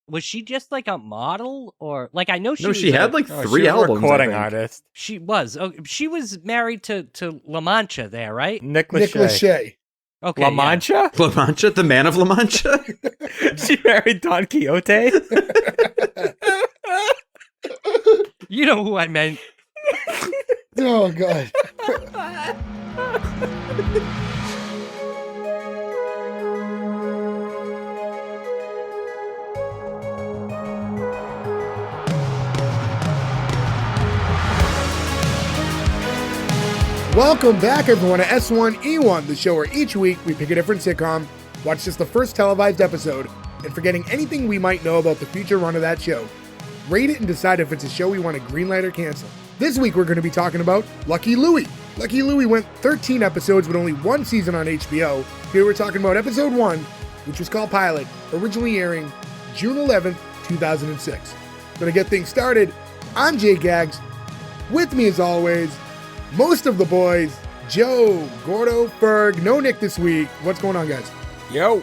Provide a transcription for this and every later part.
was she just like a model or like I know she No, was she had like No, 3 she was a albums. recording I think. artist. she was she was married to La Mancha there, right? Nick Nick Lachey. Lachey. Okay, La yeah. Mancha? La Mancha, the man of La Mancha. She married Don Quixote? You know who I meant. Oh, God. Welcome back, everyone, to S1E1, the show where each week we pick a different sitcom, watch just the first televised episode, and forgetting anything we might know about the future run of that show, rate it and decide if it's a show we want to greenlight or cancel. This week we're going to be talking about Lucky Louie. Lucky Louie went 13 episodes with only one season on HBO. Here we're talking about episode 1, which was called Pilot, originally airing June 11th, 2006. Going to get things started, I'm Jay Gags. With me as always, most of the boys, Joe, Gordo, Ferg, no Nick this week. What's going on, guys? Yo.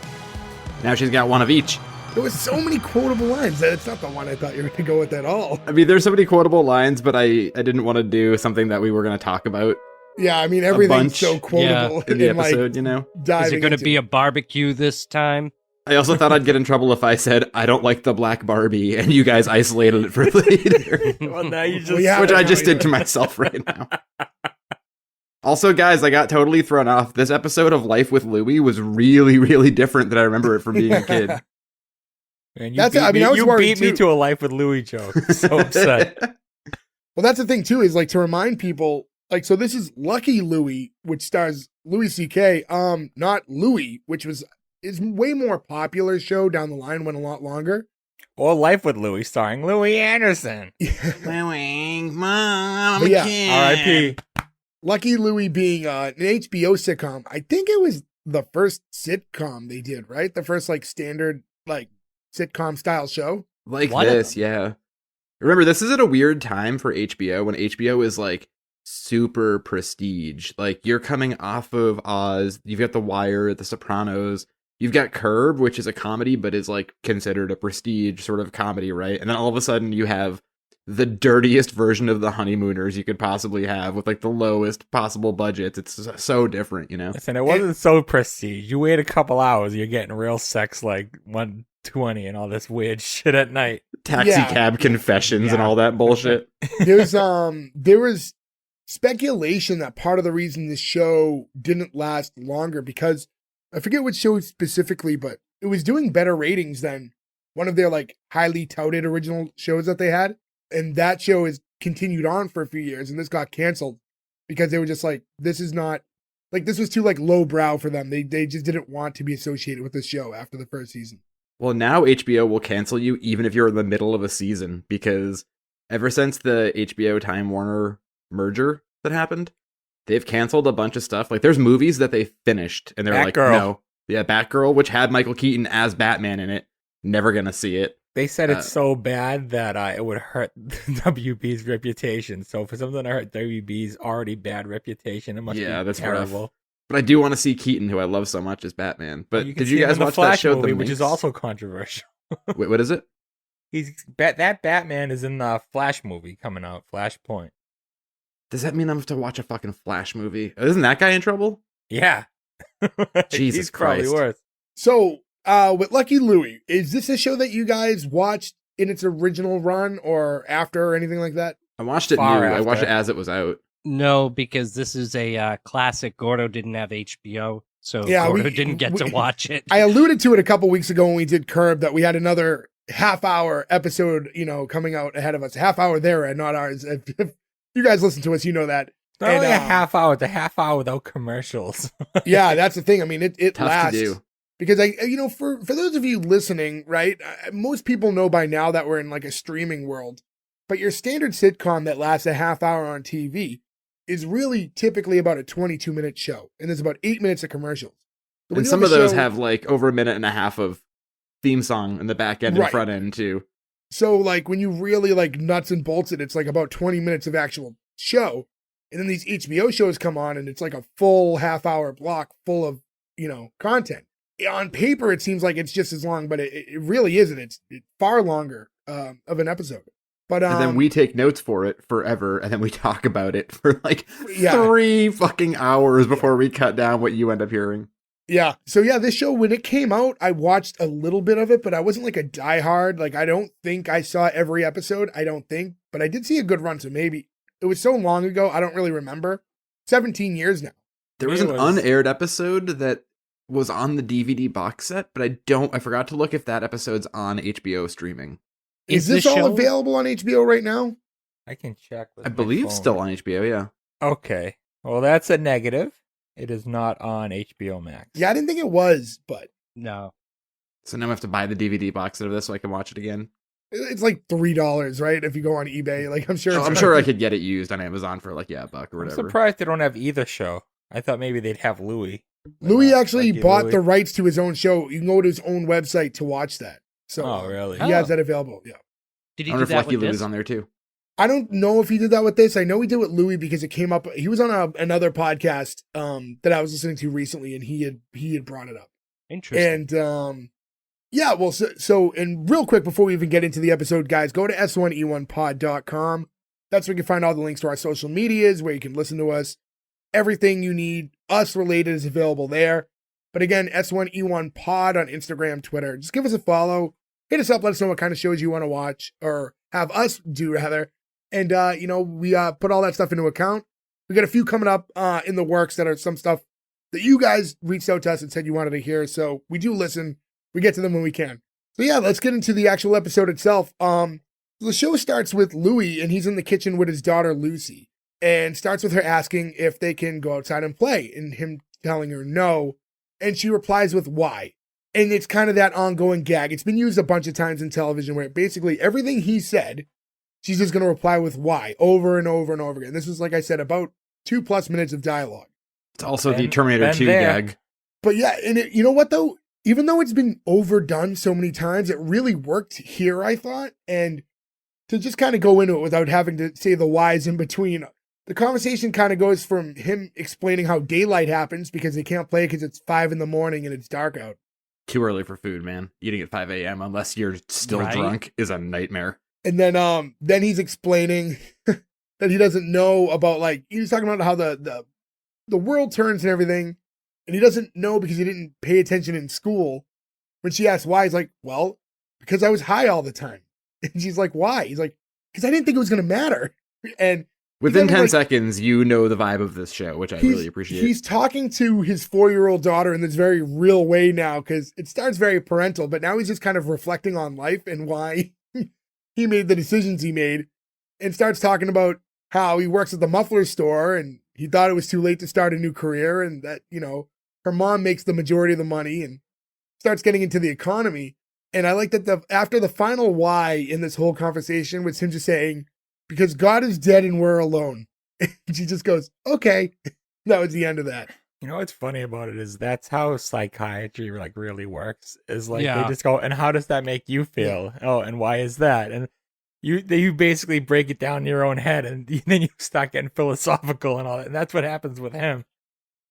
Now she's got one of each. There was so many quotable lines that it's not the one I thought you were going to go with at all. I mean, there's so many quotable lines, but I didn't want to do something that we were going to talk about Yeah, I mean, everything's bunch, so quotable in the and, episode, you know? diving Is it going to into be a barbecue this time? I also thought I'd get in trouble if I said, I don't like the black Barbie, and you guys isolated it for later. Well, now you just... Well, yeah, Which I no, just you did to myself right now. Also, guys, I got totally thrown off. This episode of Life with Louie was really, really different than I remember it from being a kid. Man, That's it. I mean, I was you worried beat me too. to a Life with Louie joke. So upset. Well, that's the thing, too, is like to remind people, like, so this is Lucky Louie, which stars Louis C.K., not Louie, which is way more popular show down the line, went a lot longer. Or Life with Louie, starring Louis Anderson. Mom, But yeah, R.I.P. Lucky Louie being an HBO sitcom. I think it was the first sitcom they did, right? The first, like, standard, like, sitcom style show. Like One of this, yeah. Remember, this is at a weird time for HBO when HBO is like super prestige. Like you're coming off of Oz, you've got The Wire, The Sopranos, you've got Curb, which is a comedy but is like considered a prestige sort of comedy, right? And then all of a sudden you have the dirtiest version of the Honeymooners you could possibly have with like the lowest possible budgets. It's so different, you know? Listen, it wasn't so prestige. You wait a couple hours, you're getting real sex like 120 and all this weird shit at night. Taxi Yeah. cab confessions and Yeah. all that bullshit. There was speculation that part of the reason this show didn't last longer because I forget which show specifically, but it was doing better ratings than one of their like highly touted original shows that they had. And that show has continued on for a few years and this got canceled because they were just like, this is not like, this was too like lowbrow for them. They just didn't want to be associated with this show after the first season. Well, now HBO will cancel you even if you're in the middle of a season because ever since the HBO Time Warner merger that happened, they've canceled a bunch of stuff. Like there's movies that they finished and they're like, Batgirl. no. Yeah, Batgirl, which had Michael Keaton as Batman in it. Never gonna see it. They said it's so bad that it would hurt WB's reputation. So for something to hurt WB's already bad reputation, it must be That's terrible. rough. But I do want to see Keaton, who I love so much, as Batman. But can did see you him guys in the watch Flash that show, movie, The which is Minx? also controversial? Wait, what is it? That Batman is in the Flash movie coming out, Flashpoint. Does that mean I have to watch a fucking Flash movie? Isn't that guy in trouble? Yeah. Jesus He's probably Christ. worse. So, with Lucky Louie, is this a show that you guys watched in its original run or after or anything like that? I watched it new. Far I watched after. it as it was out. No, because this is a classic. Gordo didn't have HBO, so Yeah, Gordo we- didn't get to we- watch it. I alluded to it a couple weeks ago when we did Curb that we had another half-hour episode, coming out ahead of us. Half hour there and not ours. If you guys listen to us, you know that. Not And, only a half hour, it's a half hour without commercials. Yeah, that's the thing. I mean, it Tough lasts. to do. Because for those of you listening, right, most people know by now that we're in like a streaming world, but your standard sitcom that lasts a half hour on TV is really typically about a 22-minute show, and there's about 8 minutes of commercials. So when And you some have of a those show- have like over a minute and a half of theme song in the back end and Right. front end too. So like when you really like nuts and bolts it, it's like about 20 minutes of actual show. And then these HBO shows come on and it's like a full half hour block full of, content. on paper, it seems like it's just as long, but it really isn't. It's far longer of an episode. But And then we take notes for it forever, and then we talk about it for like Yeah. 3 fucking hours before we cut down what you end up hearing. yeah. So yeah, this show, when it came out, I watched a little bit of it, but I wasn't like a diehard. Like, I don't think I saw every episode. I don't think, but I did see a good run. So maybe it was so long ago, I don't really remember. 17 years now. There was It an was- unaired episode that was on the DVD box set, but I forgot to look if that episode's on HBO streaming. Is this the all show- available on HBO right now? I can check. With I my believe phone. still on HBO, yeah. Okay. Well, that's a negative. It is not on HBO Max. Yeah, I didn't think it was, but No. So now I have to buy the DVD box set of this so I can watch it again. it's like $3, right? If you go on eBay, like I'm sure. I'm sure I could get it used on Amazon for like, $1 or I'm whatever. surprised they don't have either show. I thought maybe they'd have Louis. Louis actually Lucky bought Louie. the rights to his own show. You can go to his own website to watch that. So Oh, really? he has Oh. that available. Yeah. Did I he wonder do if that Lucky with Louie's this? on there too. I don't know if he did that with this. I know he did with Louis because it came up. He was on another podcast that I was listening to recently, and he had brought it up. Interesting. And yeah, well, so and real quick before we even get into the episode, guys, go to s1e1pod.com. That's where you can find all the links to our social medias, where you can listen to us. Everything you need us related is available there. But again, S1E1 Pod on Instagram, Twitter. Just give us a follow. Hit us up. Let us know what kind of shows you want to watch or have us do, rather. And, we put all that stuff into account. We got a few coming up in the works that are some stuff that you guys reached out to us and said you wanted to hear. So we do listen. We get to them when we can. So yeah, let's get into the actual episode itself. The show starts with Louis, and he's in the kitchen with his daughter, Lucy, and starts with her asking if they can go outside and play, and him telling her no. And she replies with why. And it's kind of that ongoing gag. It's been used a bunch of times in television where basically everything he said, she's just going to reply with why over and over and over again. This was, like I said, about 2+ minutes of dialogue. It's also the Been- Terminator been 2 there. gag. But yeah, and you know what though? Even though it's been overdone so many times, it really worked here, I thought. And to just kind of go into it without having to say the whys in between, the conversation kind of goes from him explaining how daylight happens because they can't play because it's 5 a.m. and it's dark out. Too early for food, man. Eating at 5 a.m. unless you're still Right? drunk is a nightmare. And then he's explaining that he doesn't know about, like, he was talking about how the world turns and everything, and he doesn't know because he didn't pay attention in school. When she asks why, he's like, well, because I was high all the time. And she's like, why? He's like, because I didn't think it was going to matter. And Within kinda 10 like- seconds, you know the vibe of this show, which I really appreciate. He's talking to his 4-year-old daughter in this very real way now, because it starts very parental, but now he's just kind of reflecting on life and why he made the decisions he made, and starts talking about how he works at the muffler store and he thought it was too late to start a new career, and that, her mom makes the majority of the money, and starts getting into the economy. And I like that after the final why in this whole conversation was him just saying, because God is dead and we're alone. And she just goes, okay. That was the end of that. You know what's funny about it is that's how psychiatry like really works. Is like Yeah. they just go, and how does that make you feel? Oh, and why is that? And you basically break it down in your own head, and then you start getting philosophical and all that. And that's what happens with him.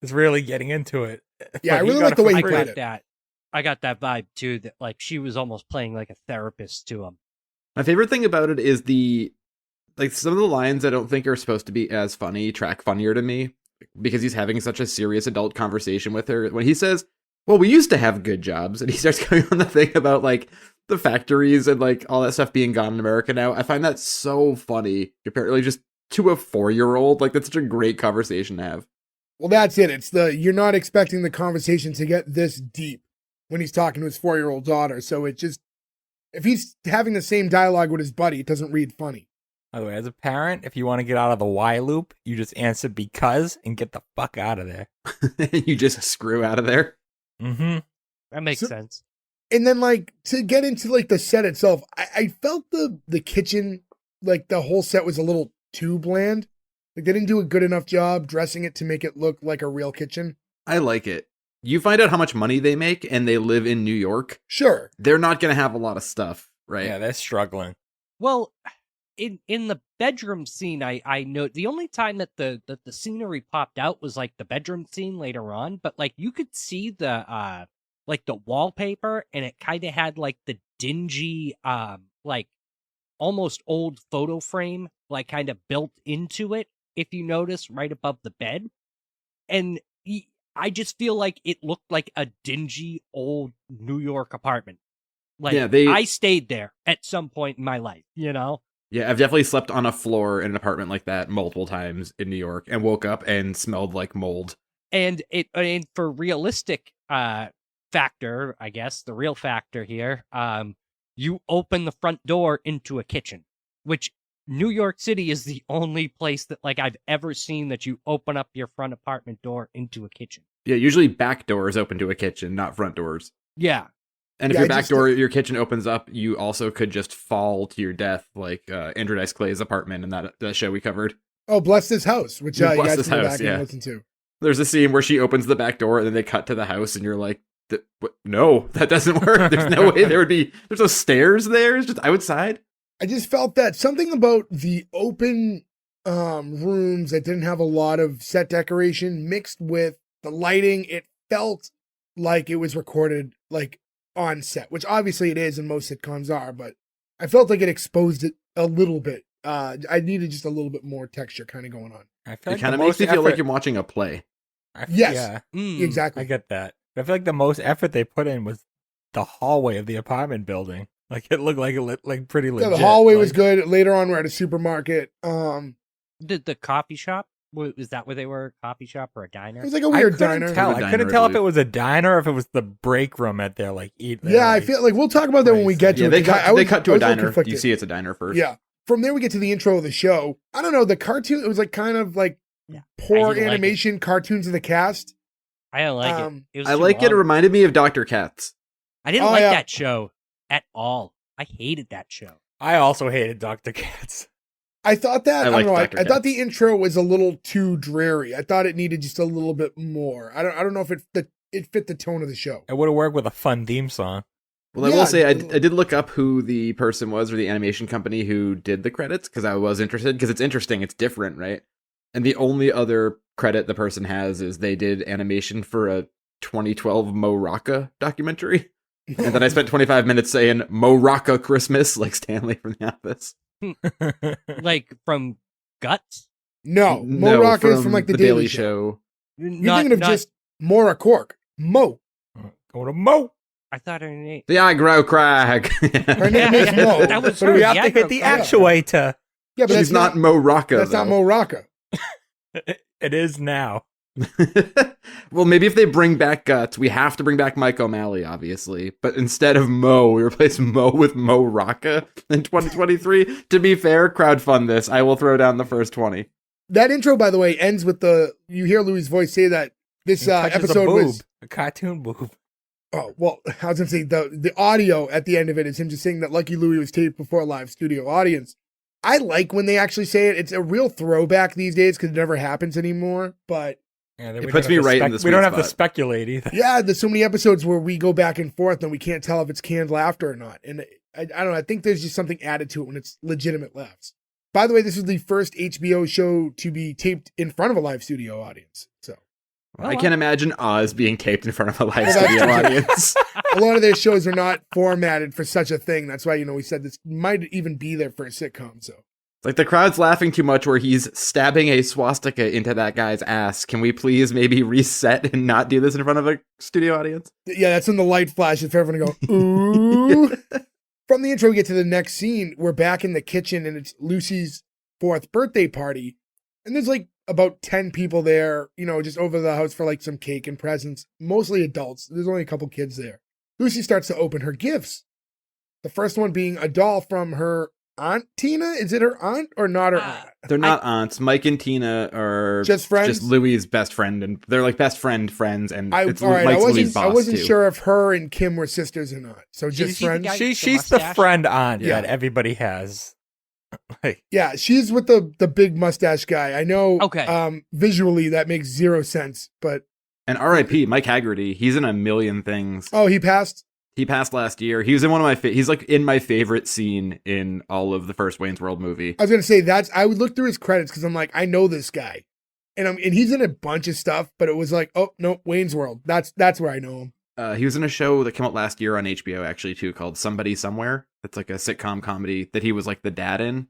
Is really getting into it. Yeah, I But he really got like the way a he I free- played got it. that. I got that vibe too. That like she was almost playing like a therapist to him. My favorite thing about it is some of the lines I don't think are supposed to be as funny track funnier to me because he's having such a serious adult conversation with her. When he says, well, we used to have good jobs, and he starts going on the thing about like the factories and like all that stuff being gone in America now. I find that so funny compared just to a 4-year-old. Like, that's such a great conversation to have. Well, that's it. It's you're not expecting the conversation to get this deep when he's talking to his 4-year-old daughter. So it just, if he's having the same dialogue with his buddy, it doesn't read funny. By the way, as a parent, if you want to get out of the why loop, you just answer because and get the fuck out of there. You just screw out of there. Mm-hmm. That makes So- sense. And then, like, to get into like the set itself, I felt the kitchen, like the whole set was a little too bland. Like they didn't do a good enough job dressing it to make it look like a real kitchen. I like it. You find out how much money they make and they live in New York. Sure. They're not going to have a lot of stuff, right? Yeah, they're struggling. Well, in the bedroom scene, I know the only time that the scenery popped out was like the bedroom scene later on, but like you could see the like the wallpaper, and it kind of had like the dingy, like almost old photo frame, like kind of built into it. If you notice, right above the bed, and I just feel like it looked like a dingy old New York apartment. Like I stayed there at some point in my life, you know? Yeah, I've definitely slept on a floor in an apartment like that multiple times in New York and woke up and smelled like mold. And for realistic factor, I guess, the real factor here, you open the front door into a kitchen, which New York City is the only place that like I've ever seen that you open up your front apartment door into a kitchen. Yeah, usually back doors open to a kitchen, not front doors. Yeah. And if your back door, your kitchen opens up, you also could just fall to your death, like Andrew Dice Clay's apartment in that show we covered. Oh, Bless This House, which you guys can go back and listen to. There's a scene where she opens the back door and then they cut to the house and you're like, no, that doesn't work. There's no way there's no stairs there. It's just outside. I just felt that something about the open rooms that didn't have a lot of set decoration mixed with the lighting, it felt like it was recorded like on set, which obviously it is and most sitcoms are, but I felt like it exposed it a little bit. I needed just a little bit more texture kind of going on. It kind of makes you feel like you're watching a play. Yes, exactly. I get that. But I feel like the most effort they put in was the hallway of the apartment building. Like it looked like pretty legit. Yeah, the hallway was good. Later on, we're at a supermarket. The coffee shop? Was that where they were? A coffee shop or a diner? It was like a weird diner. I couldn't tell if it was a diner or if it was the break room at their like eat. Yeah, I feel like we'll talk about that when we get to it. They cut to a diner. You see it's a diner first. Yeah. From there we get to the intro of the show. I don't know, the cartoon, it was like kind of like poor animation cartoons of the cast. I don't like it. I like it. It reminded me of Dr. Katz. I didn't like that show at all. I hated that show. I also hated Dr. Katz. I thought that, I don't know, I thought the intro was a little too dreary. I thought it needed just a little bit more. I don't know if it fit the tone of the show. It would have worked with a fun theme song. Well, I will say I did look up who the person was or the animation company who did the credits because I was interested because it's interesting. It's different, right? And the only other credit the person has is they did animation for a 2012 Mo Rocca documentary. And then I spent 25 minutes saying Mo Rocca Christmas like Stanley from The Office. Like from Guts? No, Mo Rocca is from like the Daily Show. You're thinking of just Maura Cork. Mo. Go to Mo. I thought her name. The aggro crag. Her name is Mo. That was her. We have to hit the actuator. Yeah, but she's not Mo Rocca. That's not Mo Rocca. It is now. Well, maybe if they bring back Guts, we have to bring back Mike O'Malley, obviously. But instead of Mo, we replace Mo with Mo Rocca in 2023. To be fair, crowdfund this. I will throw down the first 20. That intro, by the way, ends with you hear Louis' voice say that this episode was a cartoon boob. Oh, well, I was going to say the audio at the end of it is him just saying that Lucky Louie was taped before a live studio audience. I like when they actually say it. It's a real throwback these days because it never happens anymore, but it puts me right in the sweet We don't spot. have to speculate either. Yeah, there's so many episodes where we go back and forth and we can't tell if it's canned laughter or not. And I don't know, I think there's just something added to it when it's legitimate laughs. By the way, this is the first HBO show to be taped in front of a live studio audience. So I can't imagine Oz being taped in front of a live studio audience. A lot of their shows are not formatted for such a thing. That's why, we said this might even be their first sitcom. So like the crowd's laughing too much where he's stabbing a swastika into that guy's ass. Can we please maybe reset and not do this in front of a studio audience? Yeah, that's when the light flashes for everyone to go, ooh. From the intro, we get to the next scene. We're back in the kitchen and it's Lucy's 4th birthday party. And there's like about 10 people there, just over the house for like some cake and presents, mostly adults. There's only a couple kids there. Lucy starts to open her gifts. The first one being a doll from her aunt, Tina. Is it her aunt or not her aunt? They're not aunts. Mike and Tina are just friends. Just Louie's best friend, and they're like best friends, and it's all right, Mike's Louie's boss I wasn't too. sure if her and Kim were sisters or not. So just friends. She's the friend aunt that everybody has. Yeah, she's with the big mustache guy. I know. Okay. Visually, that makes zero sense, but. And R.I.P. Mike Haggerty. He's in a million things. Oh, he passed. He passed last year. He was in one of my. He's like in my favorite scene in all of the first Wayne's World movie. I was gonna say I would look through his credits because I'm like, I know this guy, and he's in a bunch of stuff, but it was like, oh no, Wayne's World. That's where I know him. He was in a show that came out last year on HBO, actually, too, called Somebody Somewhere. It's like a sitcom comedy that he was like the dad in.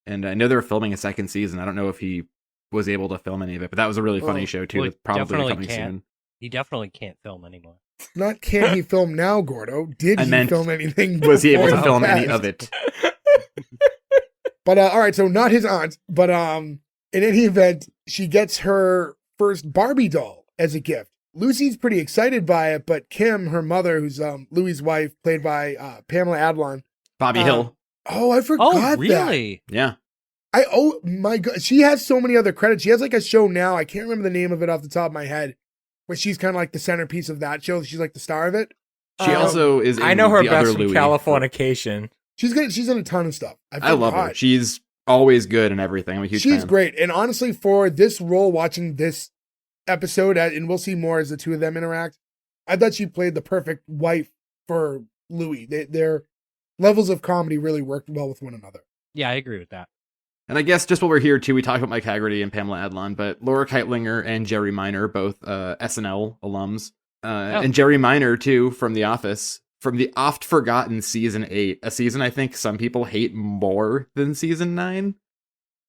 And I know they were filming a second season. I don't know if he was able to film any of it, but that was a really funny show, too. Well, That's probably definitely coming can't. soon. He definitely can't film anymore. Not can he film now, Gordo? Did I he meant, film anything? Was he able before to the film any past? of it? But all right, so not his aunt, but in any event, she gets her first Barbie doll as a gift. Lucy's pretty excited by it, but Kim, her mother, who's Louis' wife, played by Pamela Adlon. Bobby Hill. Oh, I forgot Oh, that. really? Yeah. Oh my god, she has so many other credits. She has like a show now. I can't remember the name of it off the top of my head, where she's kind of like the centerpiece of that show. She's like the star of it. She also is in I know her the best other from Louis. She's Californication. good. She's in a ton of stuff. I love her. She's always good and everything. I'm a huge She's fan. great. And honestly, for this role, watching this episode, and we'll see more as the two of them interact, I thought she played the perfect wife for Louis. Their levels of comedy really worked well with one another. Yeah, I agree with that. And I guess just while we're here too, we talked about Mike Haggerty and Pamela Adlon, but Laura Keitlinger and Jerry Minor, both SNL alums, and Jerry Minor too from The Office, from the oft forgotten season 8, a season I think some people hate more than season 9.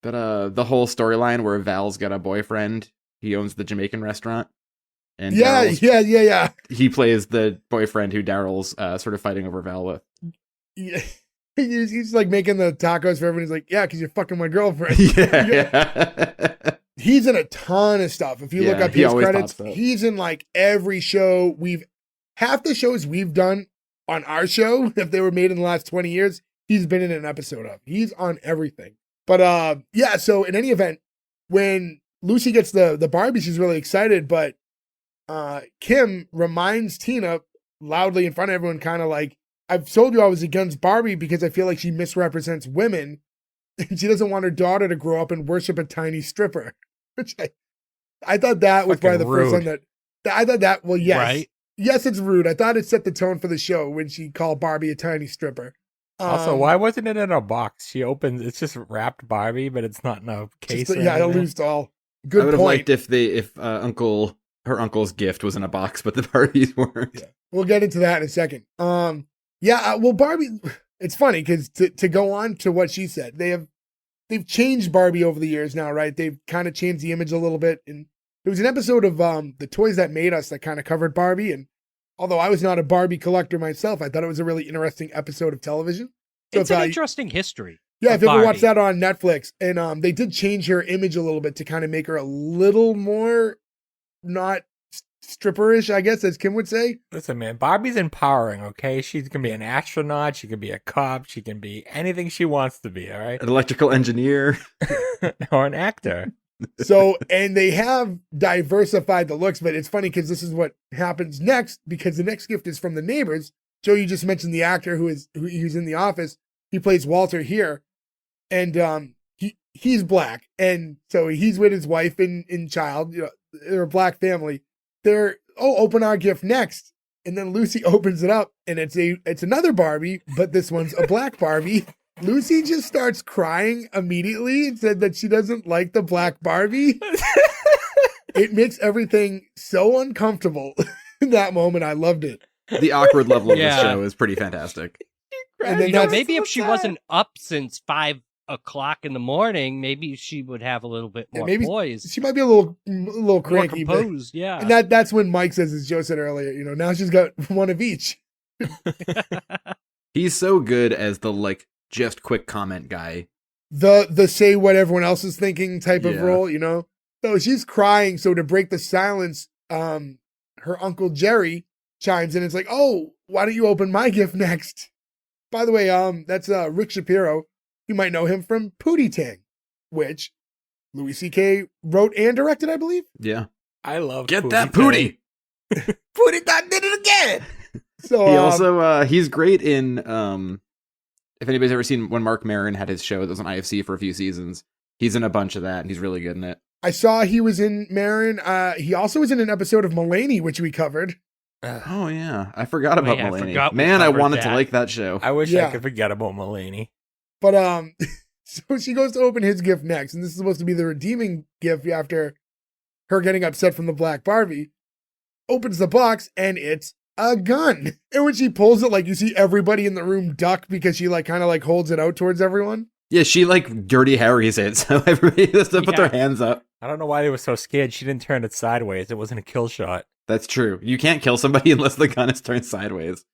But the whole storyline where Val's got a boyfriend, he owns the Jamaican restaurant, and Yeah. he plays the boyfriend who Daryl's sort of fighting over Val with. Yeah. He's like making the tacos for everyone. He's like, yeah, because you're fucking my girlfriend. Yeah. He's in a ton of stuff. If you look Yeah, up he his always credits, pops up. he's in like every show half the shows we've done on our show, if they were made in the last 20 years, he's been in an episode of. He's on everything. But yeah, so in any event, when Lucy gets the Barbie, she's really excited, but Kim reminds Tina loudly in front of everyone, kind of like, I've told you I was against Barbie because I feel like she misrepresents women. And she doesn't want her daughter to grow up and worship a tiny stripper. Which I thought that was probably the Fucking first time that I thought that, well, yes. Right? Yes, it's rude. I thought it set the tone for the show when she called Barbie a tiny stripper. Also, why wasn't it in a box? She opens, it's just wrapped Barbie, but it's not in a case. Just, or yeah, a anything. loose doll. Good I would have point. liked if her uncle's gift was in a box, but the Barbies weren't. Yeah. We'll get into that in a second. Well, Barbie, it's funny because to go on to what she said, they've changed Barbie over the years now, right? They've kind of changed the image a little bit. And there was an episode of The Toys That Made Us that kind of covered Barbie. And although I was not a Barbie collector myself, I thought it was a really interesting episode of television. So It's an interesting history. yeah, of if you ever Barbie. watched that on Netflix, and they did change her image a little bit to kind of make her a little more not stripperish, I guess, as Kim would say. Listen, man, Barbie's empowering, okay? She's going to be an astronaut. She can be a cop. She can be anything she wants to be, all right? An electrical engineer. Or an actor. So, and they have diversified the looks, but it's funny because this is what happens next, because the next gift is from the neighbors. Joe, you just mentioned the actor who's in The Office. He plays Walter here, and he's black, and so he's with his wife and child. You know, they're a black family. They're open our gift next, and then Lucy opens it up, and it's another Barbie, but this one's a black Barbie. Lucy just starts crying immediately and said that she doesn't like the black Barbie. It makes everything so uncomfortable in that moment. I loved it. The awkward level of this Yeah. show is pretty fantastic. And then You know, that's- maybe if she wasn't up since 5 o'clock in the morning, maybe she would have a little bit Yeah, more maybe poise, She might be a little more cranky, but composed. Yeah. and that's when Mike says, as Joe said earlier, you know, now she's got one of each. He's so good as the like just quick comment guy. The say what everyone else is thinking type of Yeah. role, you know. So she's crying. So to break the silence, her uncle Jerry chimes in. It's like, oh, why don't you open my gift next? By the way, that's Rick Shapiro. You might know him from Pootie Tang, which Louis C.K. wrote and directed, I believe. Yeah. I love Get Pootie that Tang. Pootie. Pootie Tang did it again. So He also he's great in if anybody's ever seen when Mark Maron had his show that was on IFC for a few seasons, he's in a bunch of that and he's really good in it. I saw he was in Marin. He also was in an episode of Mulaney, which we covered. Oh yeah. I forgot about I Mulaney. forgot we Man, I covered wanted to that. like that show. I wish Yeah. I could forget about Mulaney. But so she goes to open his gift next, and this is supposed to be the redeeming gift after her getting upset from the black Barbie. Opens the box, and it's a gun. And when she pulls it, like you see everybody in the room duck because she like kind of like holds it out towards everyone. Yeah, she like Dirty Harry's it, so everybody has to put their hands up. I don't know why they were so scared. She didn't turn it sideways. It wasn't a kill shot. That's true. You can't kill somebody unless the gun is turned sideways.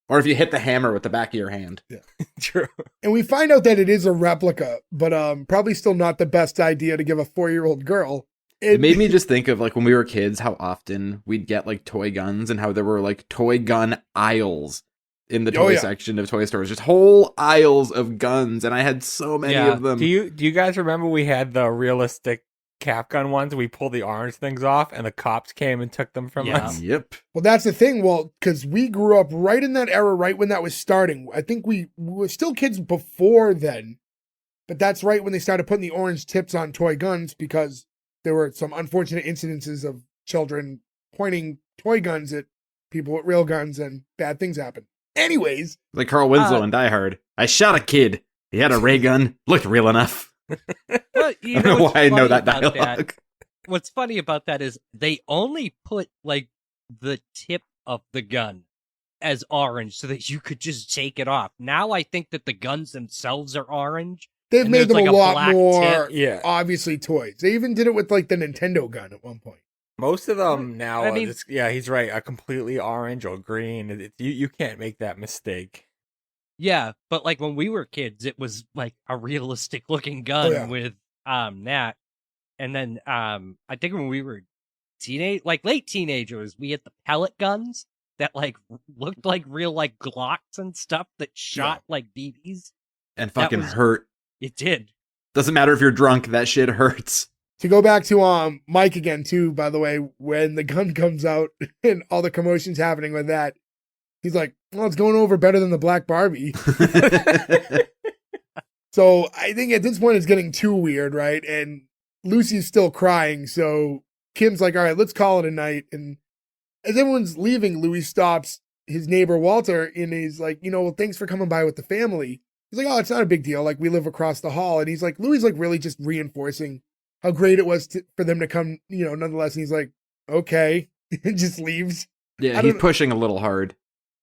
Or if you hit the hammer with the back of your hand. Yeah. True. And we find out that it is a replica, but probably still not the best idea to give a 4-year-old girl. It made me just think of like when we were kids, how often we'd get like toy guns and how there were like toy gun aisles in the toy section of toy stores, just whole aisles of guns. And I had so many of them. Do you guys remember we had the realistic cap gun ones? We pulled the orange things off and the cops came and took them from us. Yep. Well, that's the thing. Well, because we grew up right in that era, right when that was starting. I think we were still kids before then, but that's right when they started putting the orange tips on toy guns because there were some unfortunate incidences of children pointing toy guns at people with real guns and bad things happen. Anyways. Like Carl Winslow in Die Hard. I shot a kid. He had a ray gun. Looked real enough. But you I don't know why I know that about dialogue. What's funny about that is they only put like the tip of the gun as orange so that you could just take it off. Now I think that the guns themselves are orange. They've made them like a lot more, tip. obviously, toys. They even did it with like the Nintendo gun at one point. Most of them now, I mean, he's right, are completely orange or green. You can't make that mistake. Yeah, but like when we were kids, it was like a realistic looking gun with that. And then I think when we were late teenagers, we had the pellet guns that like looked like real like Glocks and stuff that shot like BBs. And fucking hurt. It did. Doesn't matter if you're drunk, that shit hurts. To go back to Mike again too, by the way, when the gun comes out and all the commotion's happening with that, he's like, well, it's going over better than the Black Barbie. So I think at this point it's getting too weird, right? And Lucy's still crying, so Kim's like, all right, let's call it a night. And as everyone's leaving, Louis stops his neighbor Walter and he's like, well, thanks for coming by with the family. He's like, oh, it's not a big deal. Like, we live across the hall. And he's like, Louis like really just reinforcing how great it was for them to come, nonetheless. And he's like, okay, and just leaves. Yeah, he's pushing a little hard.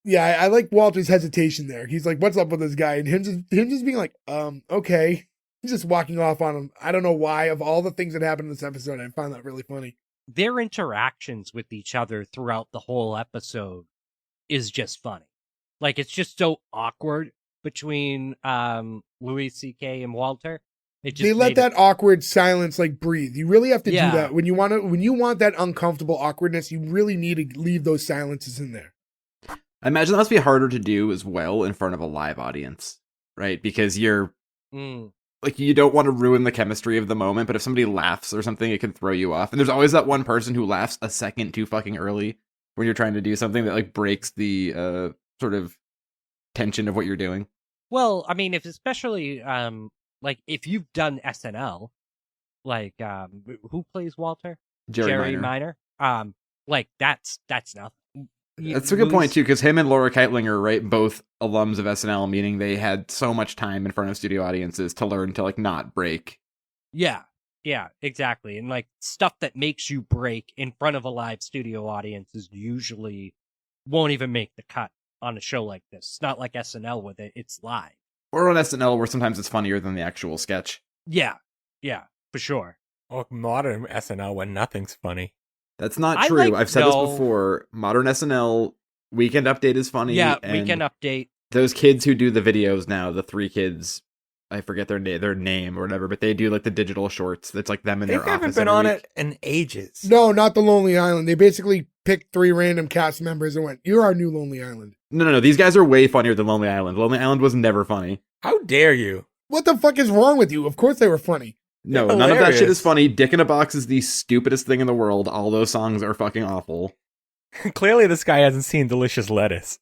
Yeah, I like Walter's hesitation there. He's like, what's up with this guy? And him just being like, okay. He's just walking off on him. I don't know why. Of all the things that happened in this episode, I found that really funny. Their interactions with each other throughout the whole episode is just funny. Like, it's just so awkward between Louis C.K. and Walter. They let that awkward silence like breathe. You really have to do that when you want that uncomfortable awkwardness. You really need to leave those silences in there. I imagine that must be harder to do as well in front of a live audience, right? Because you're like, you don't want to ruin the chemistry of the moment, but if somebody laughs or something, it can throw you off. And there's always that one person who laughs a second too fucking early when you're trying to do something that like breaks the sort of tension of what you're doing. Well, I mean, especially like if you've done SNL, like who plays Walter? Jerry Minor. Like that's nothing. That's a good point too, because him and Laura Keitlinger, right, both alums of SNL, meaning they had so much time in front of studio audiences to learn to like not break. Yeah, exactly. And like stuff that makes you break in front of a live studio audience is usually won't even make the cut on a show like this. It's not like SNL with it; it's live. Or on SNL, where sometimes it's funnier than the actual sketch. Yeah, for sure. Or modern SNL when nothing's funny. That's not true. I've said this before. Modern SNL, Weekend Update is funny. Yeah, and Weekend Update. Those kids who do the videos now, the 3 kids, I forget their name or whatever, but they do like the digital shorts. That's like them in their office. They haven't been on it in ages. No, not the Lonely Island. They basically picked 3 random cast members and went, "You're our new Lonely Island." No. These guys are way funnier than Lonely Island. Lonely Island was never funny. How dare you? What the fuck is wrong with you? Of course they were funny. No, none of that shit is funny. Dick in a Box is the stupidest thing in the world. All those songs are fucking awful. Clearly this guy hasn't seen Delicious Lettuce.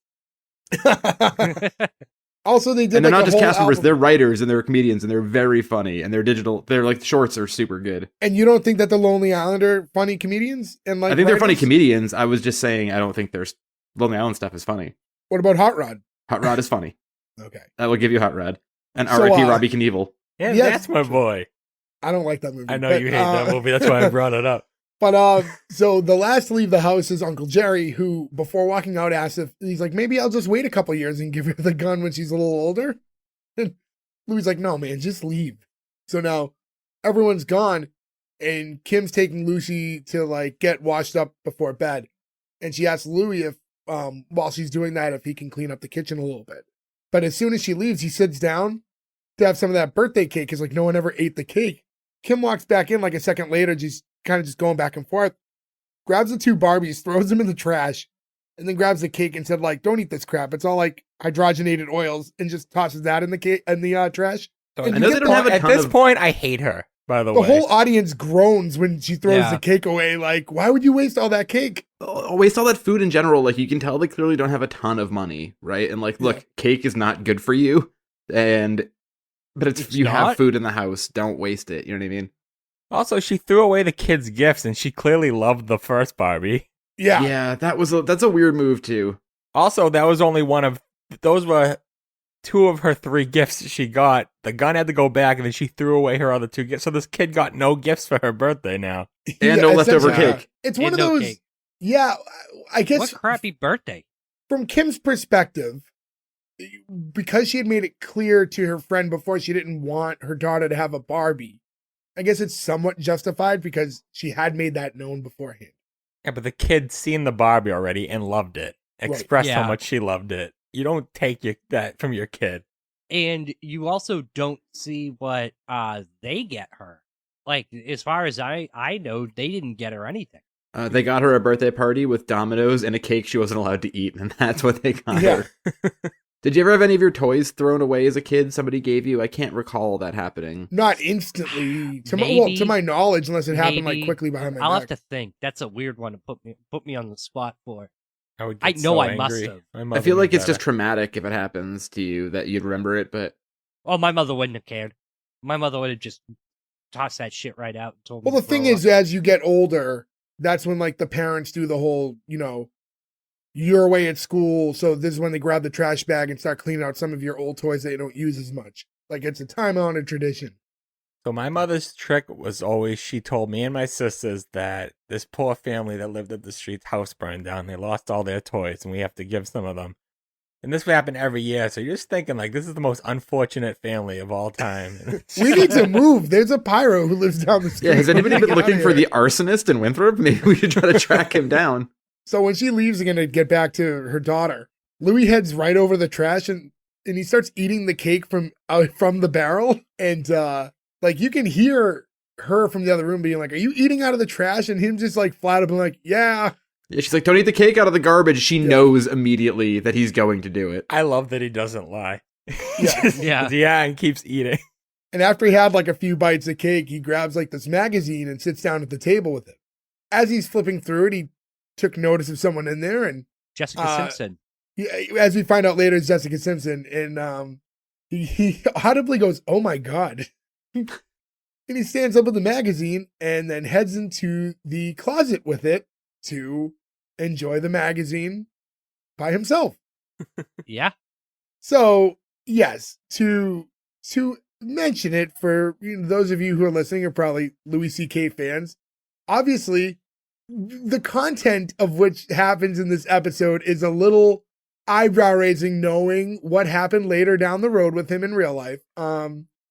Also, they did and they're like not just cast members, album. They're writers and they're comedians and they're very funny and their like shorts are super good. And you don't think that the Lonely Island are funny comedians? And like I think they're funny writers? comedians. I was just saying I don't think there's Lonely Island stuff is funny. What about Hot Rod? Hot Rod is funny. Okay. I will give you Hot Rod. And So, R.I.P. Robbie Knievel. Yeah, Yes. that's my boy. I don't like that movie. I know but, you hate that movie. That's why I brought it up. But so the last to leave the house is Uncle Jerry, who before walking out asks if he's like, maybe I'll just wait a couple years and give her the gun when she's a little older. And Louis like, no, man, just leave. So now everyone's gone, and Kim's taking Lucy to like get washed up before bed, and she asks Louis if while she's doing that if he can clean up the kitchen a little bit. But as soon as she leaves, he sits down to have some of that birthday cake because like no one ever ate the cake. Kim walks back in like a second later, just kind of just going back and forth, grabs the 2 Barbies, throws them in the trash, and then grabs the cake and said like, don't eat this crap. It's all like hydrogenated oils, and just tosses that in the cake in the trash. And I know they don't have a at ton this of- point, I hate her, by the The way. whole audience groans when she throws Yeah. the cake away. Like, why would you waste all that cake? Waste all that food in general. Like, you can tell they clearly don't have a ton of money, right? And like, look, Yeah. cake is not good for you, but It's you have not? food in the house. Don't waste it. You know what I mean? Also, she threw away the kids' gifts, and she clearly loved the first Barbie. Yeah. That's a weird move too. Also, that was only those were 2 of her 3 gifts she got. The gun had to go back, and then she threw away her other 2 gifts. So this kid got no gifts for her birthday now. And no leftover essentially. cake. It's one And of no those. cake. Yeah, I guess What crappy birthday? from Kim's perspective, because she had made it clear to her friend before she didn't want her daughter to have a Barbie, I guess it's somewhat justified because she had made that known beforehand. Yeah, but the kid seen the Barbie already and loved it. Expressed how Yeah. much she loved it. You don't take that from your kid. And you also don't see what they get her. Like, as far as I know, they didn't get her anything. They got her a birthday party with Dominoes and a cake she wasn't allowed to eat, and that's what they got Yeah. her. Did you ever have any of your toys thrown away as a kid? Somebody gave you? I can't recall that happening. Not instantly, to Maybe- my knowledge, unless it happened like maybe. quickly behind my I'll back. have to think. That's a weird one to put me on the spot for. I would I get know so I must angry. have. My I mother feel knew like it's better. just traumatic if it happens to you that you'd remember it, but Oh, my mother wouldn't have cared. My mother would have just tossed that shit right out and told me. Well, the to thing grow is, up. as you get older, that's when like the parents do the whole, you're away at school, so this is when they grab the trash bag and start cleaning out some of your old toys that you don't use as much. Like it's a time-honored tradition. So my mother's trick was always, she told me and my sisters that this poor family that lived at the street's house burned down. They lost all their toys, and we have to give some of them. And this would happen every year. So you're just thinking, like, this is the most unfortunate family of all time. We need to move. There's a pyro who lives down the street. yeah, has anybody We been gotta looking get for out of the here. arsonist in Winthrop? Maybe we should try to track him down. So when she leaves again to get back to her daughter, Louis heads right over the trash and he starts eating the cake from the barrel. And like you can hear her from the other room being like, "Are you eating out of the trash?" And him just like flat up and like, "Yeah." Yeah, she's like, don't eat the cake out of the garbage. She knows immediately that he's going to do it. I love that he doesn't lie. Yeah. Just- Yeah. yeah, and keeps eating. And after he had like a few bites of cake, he grabs like this magazine and sits down at the table with it. As he's flipping through it, he took notice of someone in there, and Jessica Simpson. as we find out later, it's Jessica Simpson, and he audibly goes, "Oh my god!" And he stands up with the magazine and then heads into the closet with it to enjoy the magazine by himself. Yeah. So yes, to mention it for those of you who are listening are probably Louis C.K. fans. Obviously, the content of which happens in this episode is a little eyebrow raising, knowing what happened later down the road with him in real life. I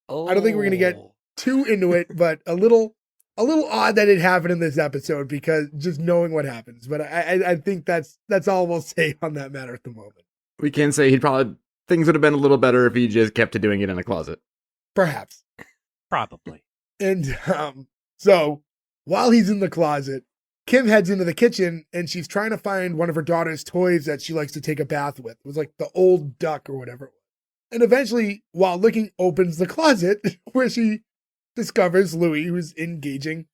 don't think we're gonna get too into it, but a little odd that it happened in this episode because just knowing what happens. But I think that's all we'll say on that matter at the moment. We can say things would have been a little better if he just kept to doing it in a closet. Perhaps. Probably. And so while he's in the closet, Kim heads into the kitchen and she's trying to find one of her daughter's toys that she likes to take a bath with. It was like the old duck or whatever it was. And eventually, while looking, opens the closet where she discovers Louis, who's engaging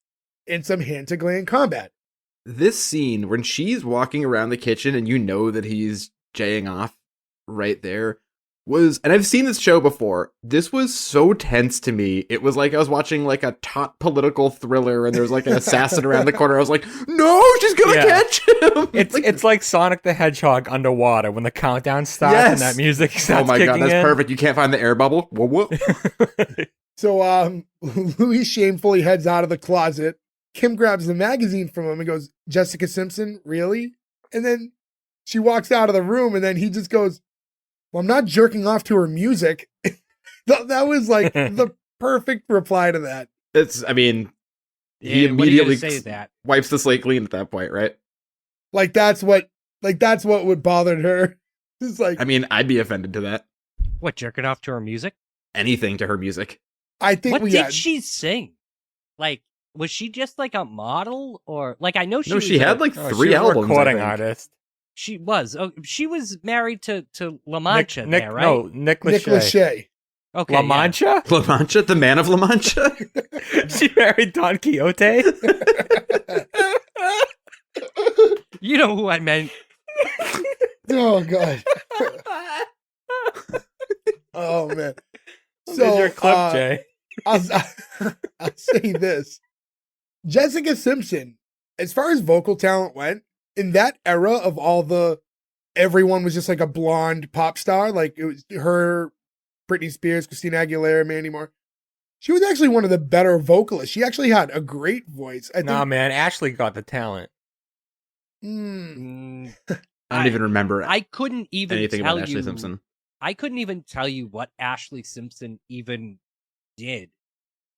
in some hand-to-gland combat. This scene, when she's walking around the kitchen and you know that he's jaying off right there, and I've seen this show before, this was so tense to me. It was like I was watching like a taut political thriller and there's like an assassin around the corner. I was like, no, she's gonna Yeah. catch him! It's like Sonic the Hedgehog underwater when the countdown starts Yes. and that music Oh starts my god, kicking that's in. perfect. You can't find the air bubble? Whoa, whoa. So Louis shamefully heads out of the closet Kim grabs the magazine from him and goes, Jessica Simpson, really? And then she walks out of the room and then he just goes, well, I'm not jerking off to her music. That was like the perfect reply to that. I mean, he Yeah, what are you gonna immediately say to that? wipes the slate clean at that point, right? Like that's what would bother her. It's like, I mean, I'd be offended to that. What, jerking off to her music? Anything to her music. I think What did she sing? Like, was she just like a model, or like I know she? No, was she had like Oh, 3 she was a albums. I recording think. artist. She was. Oh, she was married to La Mancha there, right? No, Nick Nick Lachey. Lachey. Okay. La yeah. Mancha? La Mancha, the man of La Mancha. She married Don Quixote? You know who I meant. Oh god. Oh man. There's your clip, Jay. I'll say this. Jessica Simpson, as far as vocal talent went, in that era of everyone was just like a blonde pop star, like it was her, Britney Spears, Christina Aguilera, Mandy Moore. She was actually one of the better vocalists. She actually had a great voice. I think, Nah, man, Ashley got the talent. Mm, I don't even remember I couldn't even anything tell about Ashley you. Simpson. I couldn't even tell you what Ashley Simpson even did.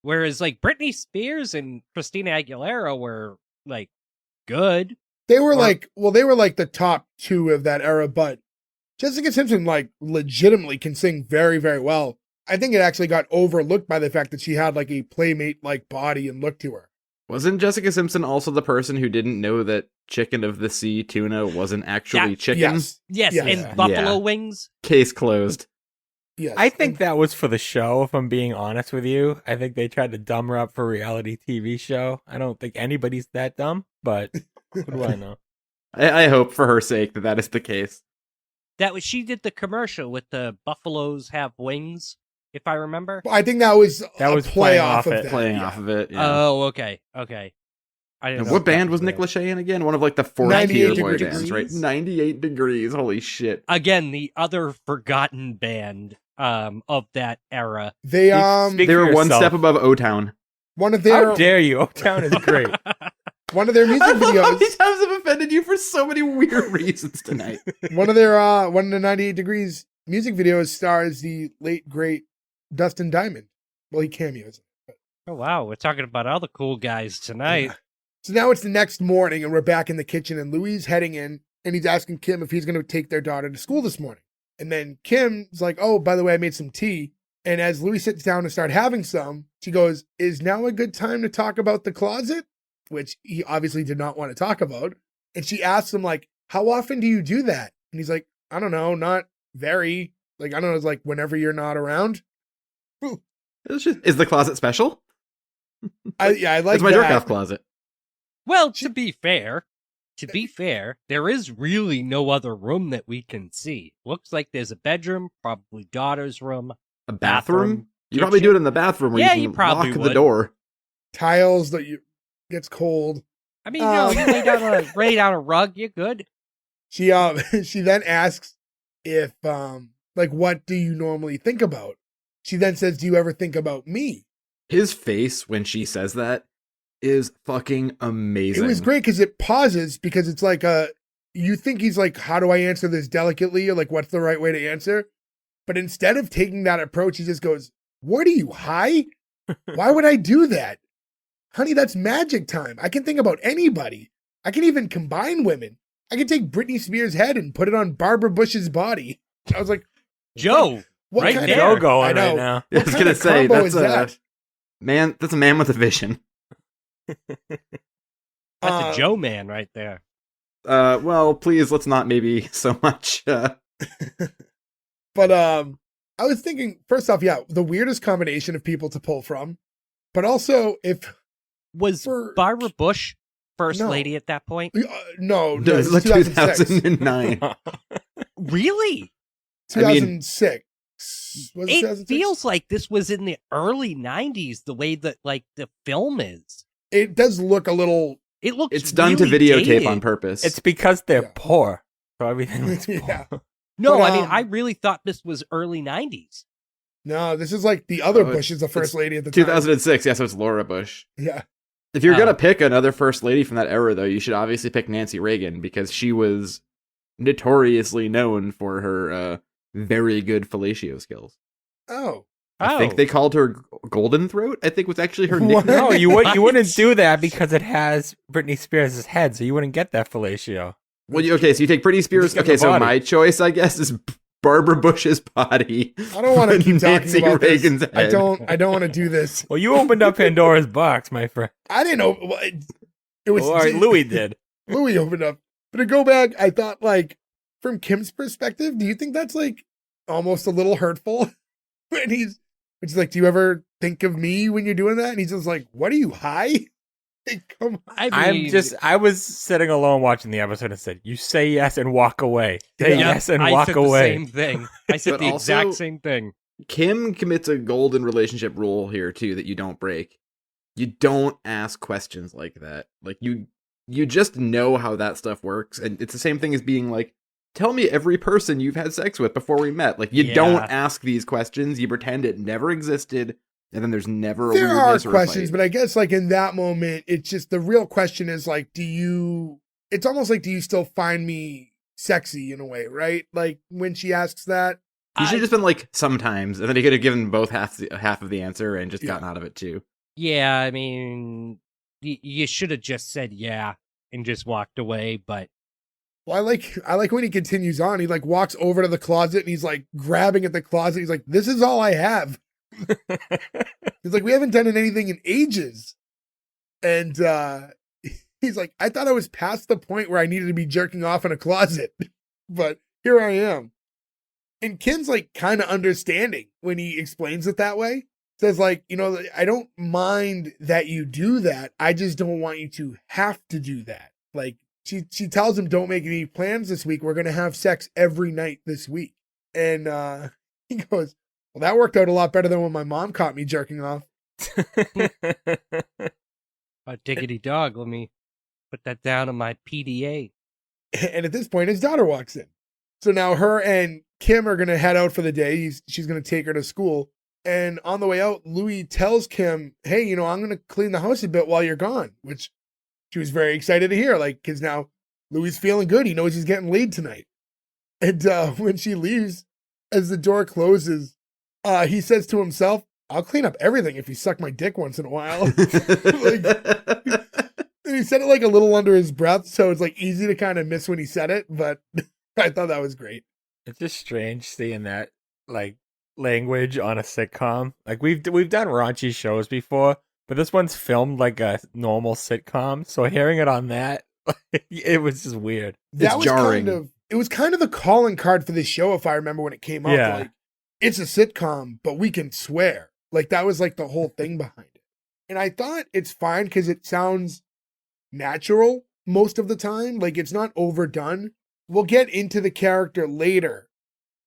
Whereas like Britney Spears and Christina Aguilera were like good. they were like the top two of that era, but Jessica Simpson like legitimately can sing very, very well. I think it actually got overlooked by the fact that she had like a playmate like body and look to her. Wasn't Jessica Simpson also the person who didn't know that chicken of the sea tuna wasn't actually chicken? Yes. Yes, Yes. and Yeah. buffalo Yeah. wings. Case closed. Yes. I think that was for the show, if I'm being honest with you. I think they tried to dumb her up for a reality TV show. I don't think anybody's that dumb, but what do I know? I hope for her sake that is the case. That was she did the commercial with the buffaloes have wings, if I remember. I think that was That a was play playing off off of it. that. Playing yeah. off of it. Yeah. Oh, okay. I didn't And know what that band was Nick there. Lachey in again? One of like the 98 4th tier boy degrees. bands, right? 98 Degrees. Holy shit. Again, the other forgotten band of that era. They Speak They for were one yourself. step above O-Town. one of their How dare you? O-Town is great. one of their music How many videos, times I've offended you for so many weird reasons tonight? one of the 98 Degrees music videos stars the late great Dustin Diamond. Well, he cameos. Oh wow, we're talking about other cool guys tonight. Yeah. So now it's the next morning and we're back in the kitchen and Louis heading in and he's asking Kim if he's going to take their daughter to school this morning. And then Kim's like, oh, by the way, I made some tea. And as Louis sits down to start having some, she goes, is now a good time to talk about the closet? Which he obviously did not want to talk about. And she asks him like, how often do you do that? And he's like, I don't know, not very. Like, I don't know, it's like whenever you're not around. Is the closet special? I like It's my that. jerk off closet. Well, to be fair, there is really no other room that we can see. Looks like there's a bedroom, probably daughter's room. A bathroom? You kitchen. probably do it in the bathroom where Yeah, you you can probably lock the would. door. Tiles that you gets cold. I mean, you lay down a rug, you're good. She she then asks if like what do you normally think about? She then says, do you ever think about me? His face when she says that is fucking amazing. It was great because it pauses because it's like you think he's like, how do I answer this delicately? Or like, what's the right way to answer? But instead of taking that approach, he just goes, what are you, high? Why would I do that? Honey, that's magic time. I can think about anybody. I can even combine women. I can take Britney Spears' head and put it on Barbara Bush's body. I was like, Joe, what right kind there. Joe of, going I know. right now. I was What kind gonna of say combo that's is that? That's a man with a vision. That's a Joe man right there. Well, please let's not maybe so much. But I was thinking, first off, yeah, the weirdest combination of people to pull from. But also, if Was For- Barbara Bush first No. lady at that point? no, This is it's like 2006. 2009. Really? I mean, 2006. Was it It 2006? feels like this was in the early 90s, the way that like the film is. It does look a little. It looks It's done really to videotape dated. on purpose. It's because they're Yeah. poor. So everything looks Yeah. poor. No, But, I mean, I really thought this was early 90s. No, this is like the other Oh, Bush is the first lady at the time. 2006. Yeah, so it's Laura Bush. Yeah. If you're gonna pick another first lady from that era, though, you should obviously pick Nancy Reagan because she was notoriously known for her very good fellatio skills. Oh. I think they called her Golden Throat. I think was actually her nickname. No, you wouldn't do that because it has Britney Spears' head, so you wouldn't get that fellatio. Well, okay, so you take Britney Spears. Okay, so my choice, I guess, is Barbara Bush's body. I don't want to keep talking Nancy about Reagan's this. head. I don't want to do this. Well, you opened up Pandora's box, my friend. I didn't know. It was Or Louis did. Louis opened up. But to go back, I thought, like, from Kim's perspective, do you think that's, like, almost a little hurtful? And he's like, do you ever think of me when you're doing that? And he's just like, what are you, high? Like, come on. I was sitting alone watching the episode and said, you say yes and walk away. Say yes and walk away. I said the same thing. I said But the also, exact same thing. Kim commits a golden relationship rule here, too, that you don't break. You don't ask questions like that. Like, you just know how that stuff works. And it's the same thing as being like, tell me every person you've had sex with before we met. Like, you don't ask these questions. You pretend it never existed. And then there's never a There are weirdness or a questions, fight. but I guess, like, in that moment, it's just the real question is, like, it's almost like, do you still find me sexy in a way, right? Like, when she asks that. You should have just been like, sometimes. And then he could have given both half of the answer and just gotten out of it, too. Yeah, I mean, you should have just said yeah and just walked away, but. Well, I like when he continues on. He, like, walks over to the closet and he's, like, grabbing at the closet. He's like, this is all I have. He's like, we haven't done anything in ages. And he's like, I thought I was past the point where I needed to be jerking off in a closet. But here I am. And Kim's, like, kind of understanding when he explains it that way. Says, like, you know, I don't mind that you do that. I just don't want you to have to do that. Like, she tells him, don't make any plans this week. We're going to have sex every night this week. And he goes, well, that worked out a lot better than when my mom caught me jerking off. Diggity dog, let me put that down on my PDA. And at this point, his daughter walks in. So now her and Kim are going to head out for the day. She's going to take her to school. And on the way out, Louis tells Kim, hey, you know, I'm going to clean the house a bit while you're gone, which she was very excited to hear, like, because now Louis is feeling good. He knows he's getting laid tonight. And when she leaves, as the door closes, he says to himself, I'll clean up everything if you suck my dick once in a while. Like, and he said it like a little under his breath, so it's like easy to kind of miss when he said it, but I thought that was great. It's just strange seeing that, like, language on a sitcom. Like, we've done raunchy shows before, but this one's filmed like a normal sitcom, so hearing it on that, it was just weird. That was jarring. it was kind of the calling card for this show, if I remember when it came up. Yeah. Like, it's a sitcom, but we can swear. Like, that was like the whole thing behind it. And I thought it's fine because it sounds natural most of the time. Like, it's not overdone. We'll get into the character later,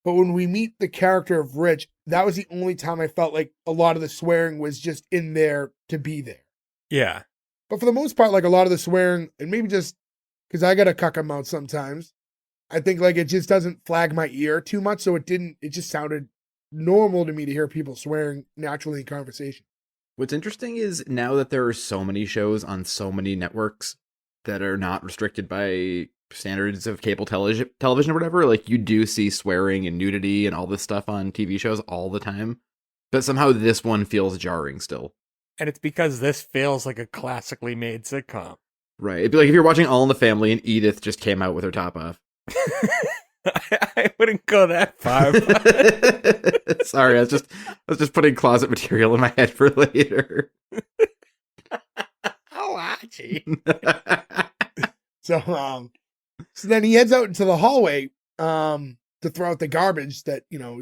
but when we meet the character of Rich, that was the only time I felt like a lot of the swearing was just in there to be there. Yeah. But for the most part, like, a lot of the swearing, and maybe just because I got a cuck mouth sometimes, I think, like, it just doesn't flag my ear too much. So it just sounded normal to me to hear people swearing naturally in conversation. What's interesting is now that there are so many shows on so many networks that are not restricted by standards of cable television or whatever, like, you do see swearing and nudity and all this stuff on TV shows all the time. But somehow this one feels jarring still. And it's because this feels like a classically made sitcom. Right. It'd be like if you're watching All in the Family and Edith just came out with her top off. I wouldn't go that far. Sorry, I was just putting closet material in my head for later. Oh, Archie. So then he heads out into the hallway to throw out the garbage that, you know,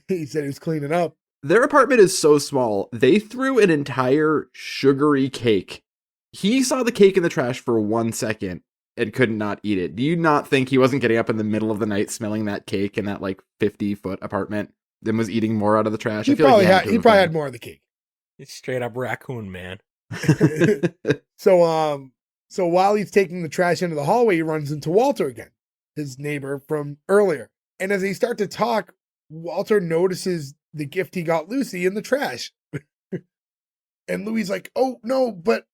he said he was cleaning up. Their apartment is so small, they threw an entire sugary cake. He saw the cake in the trash for 1 second and could not eat it. Do you not think he wasn't getting up in the middle of the night smelling that cake in that, like, 50-foot apartment and was eating more out of the trash? He probably had more of the cake. It's straight up raccoon man. So while he's taking the trash into the hallway, he runs into Walter again, his neighbor from earlier. And as they start to talk, Walter notices the gift he got Lucy in the trash. And Louis like, oh, no, but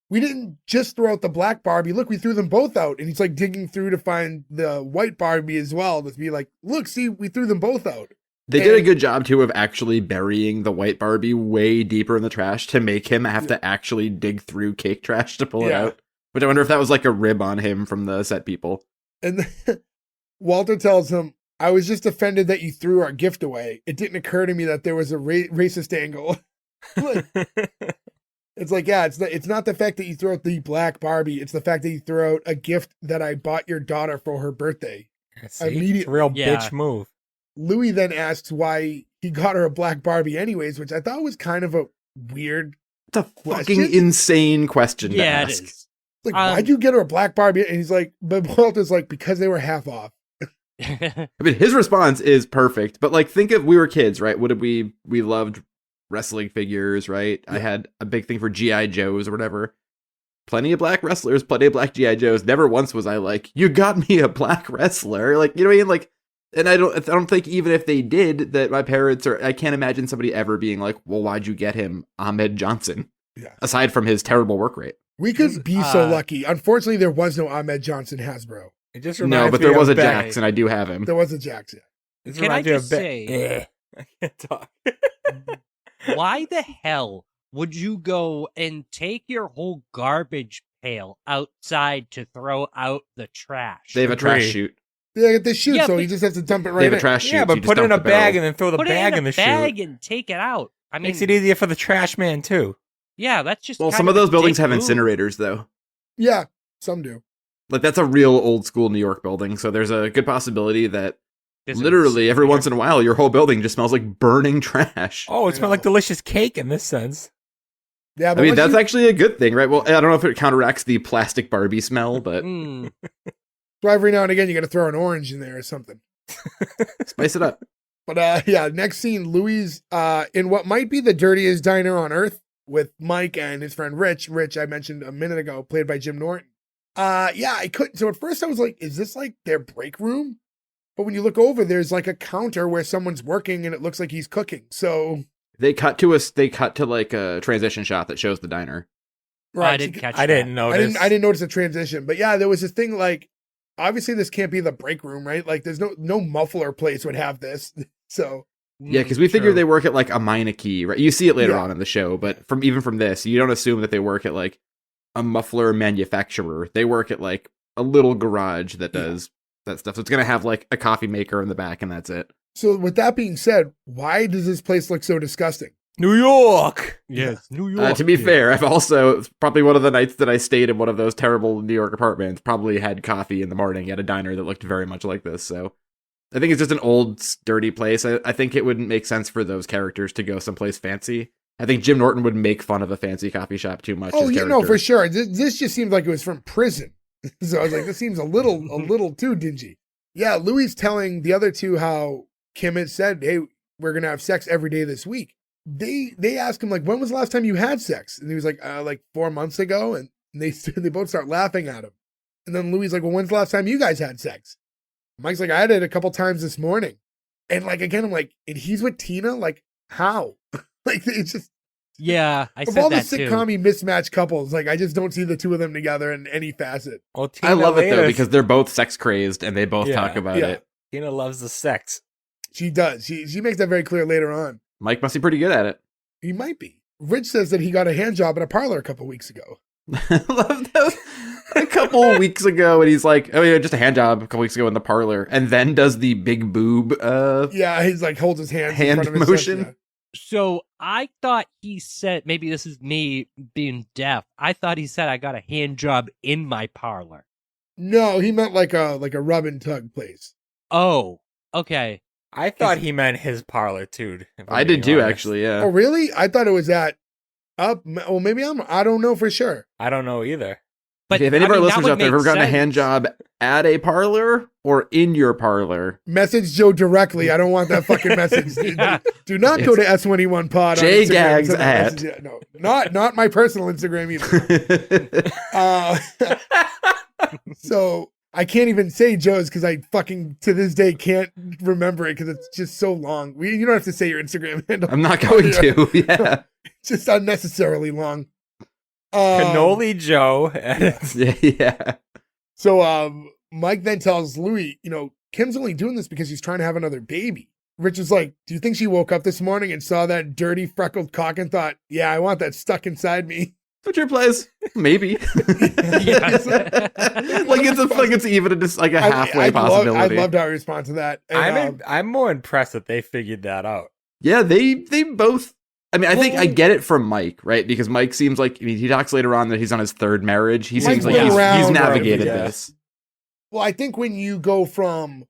we didn't just throw out the black Barbie. Look, we threw them both out. And he's like digging through to find the white Barbie as well. To be like, look, see, we threw them both out. They did a good job, too, of actually burying the white Barbie way deeper in the trash to make him have to actually dig through cake trash to pull it out. Which I wonder if that was like a rib on him from the set people. And then Walter tells him, I was just offended that you threw our gift away. It didn't occur to me that there was a racist angle. It's like, yeah, it's not the fact that you throw out the black Barbie. It's the fact that you throw out a gift that I bought your daughter for her birthday. It's a real bitch move. Louis then asks why he got her a black Barbie anyways, which I thought was kind of a weird It's a fucking insane question to ask. It is. Like, why'd you get her a black Barbie? And he's like, but Walter's like, because they were half off. I mean, his response is perfect, but like, think of, we were kids, right? What did we loved wrestling figures, right? Yeah. I had a big thing for G.I. Joes or whatever. Plenty of black wrestlers, plenty of black G.I. Joes. Never once was I like, you got me a black wrestler. Like, you know what I mean? Like, and I don't think even if they did that, my parents I can't imagine somebody ever being like, well, why'd you get him Ahmed Johnson? Yeah. Aside from his terrible work rate. We could be so lucky. Unfortunately, there was no Ahmed Johnson Hasbro. It just reminds but there was a Jax, and I do have him. There was a Jax, yeah. Can I just say, I can't talk. Why the hell would you go and take your whole garbage pail outside to throw out the trash? They have a trash chute. They get the chute, so he just has to dump it right in. They have a trash chute. Yeah, but put it in a bag and then throw the bag in the chute. Put it in a bag and take it out. I mean, makes it easier for the trash man, too. Yeah, that's just well, some of those buildings have incinerators, though. Yeah, some do. Like, that's a real old school New York building, so there's a good possibility that literally every once in a while your whole building just smells like burning trash. Oh, it smells like delicious cake in this sense. Yeah, I mean, that's actually a good thing, right? Well, I don't know if it counteracts the plastic Barbie smell, but so every now and again you got to throw an orange in there or something. Spice it up. But yeah, next scene, Louis in what might be the dirtiest diner on earth with Mike and his friend Rich. Rich, I mentioned a minute ago, played by Jim Norton. Yeah, I couldn't. So at first I was like, is this like their break room? But when you look over, there's like a counter where someone's working and it looks like he's cooking. So they cut to like a transition shot that shows the diner. Right. I didn't catch that. I didn't notice. I didn't notice a transition. But yeah, there was this thing like, obviously this can't be the break room, right? Like there's no muffler place would have this. So yeah, because we figure they work at like a Meineke, right? You see it later on in the show, but even from this, you don't assume that they work at like a muffler manufacturer. They work at like a little garage that does that stuff. So it's gonna have like a coffee maker in the back, and that's it. So with that being said, why does this place look so disgusting? New York. Yes, New York. To be fair, I've also probably one of the nights that I stayed in one of those terrible New York apartments probably had coffee in the morning at a diner that looked very much like this. So I think it's just an old, dirty place. I think it wouldn't make sense for those characters to go someplace fancy. I think Jim Norton would make fun of a fancy coffee shop too much. Oh, for sure. This just seemed like it was from prison. So I was like, this seems a little too dingy. Yeah, Louis telling the other two how Kim had said, hey, we're going to have sex every day this week. They asked him, like, when was the last time you had sex? And he was like 4 months ago. And they both start laughing at him. And then Louis is like, well, when's the last time you guys had sex? Mike's like, I had it a couple times this morning. And like, again, I'm like, and he's with Tina? Like, how? Like, it's just. Yeah, I said that too. Of all the sitcom-y mismatched couples, like, I just don't see the two of them together in any facet. Well, Tina I love it, though, because they're both sex-crazed, and they both talk about it. Tina loves the sex. She does. She makes that very clear later on. Mike must be pretty good at it. He might be. Rich says that he got a hand job at a parlor a couple weeks ago. I love that. A couple weeks ago, and he's like, oh yeah, just a hand job a couple weeks ago in the parlor, and then does the big boob he's like holds his hand in front of his motion. Chest, So I thought he said, maybe this is me being deaf, I thought he said I got a hand job in my parlor. No, he meant like a rub and tug place. Oh, okay. I thought he meant his parlor too. I did too, actually. Yeah. Oh, really? I thought it was at up. Well, maybe I don't know for sure. I don't know either. But if any of our listeners out there have ever gotten a hand job at a parlor or in your parlor, message Joe directly. I don't want that fucking message. Do not go to S1E1 pod. JGags at. No, not my personal Instagram either. So I can't even say Joe's because I fucking to this day can't remember it because it's just so long. You don't have to say your Instagram handle. I'm not going to. Yeah, just unnecessarily long. Cannoli Joe. Yeah. So Mike then tells Louis, Kim's only doing this because he's trying to have another baby. Rich is like, do you think she woke up this morning and saw that dirty freckled cock and thought, yeah, I want that stuck inside me? Which replies, maybe. It's even just like a halfway possibility. I loved how he responded to that. And, I'm more impressed that they figured that out. Yeah, they both. I mean, I think I get it from Mike, right? Because Mike seems like he talks later on that he's on his third marriage. He seems like he's navigated this. Well, I think when you go from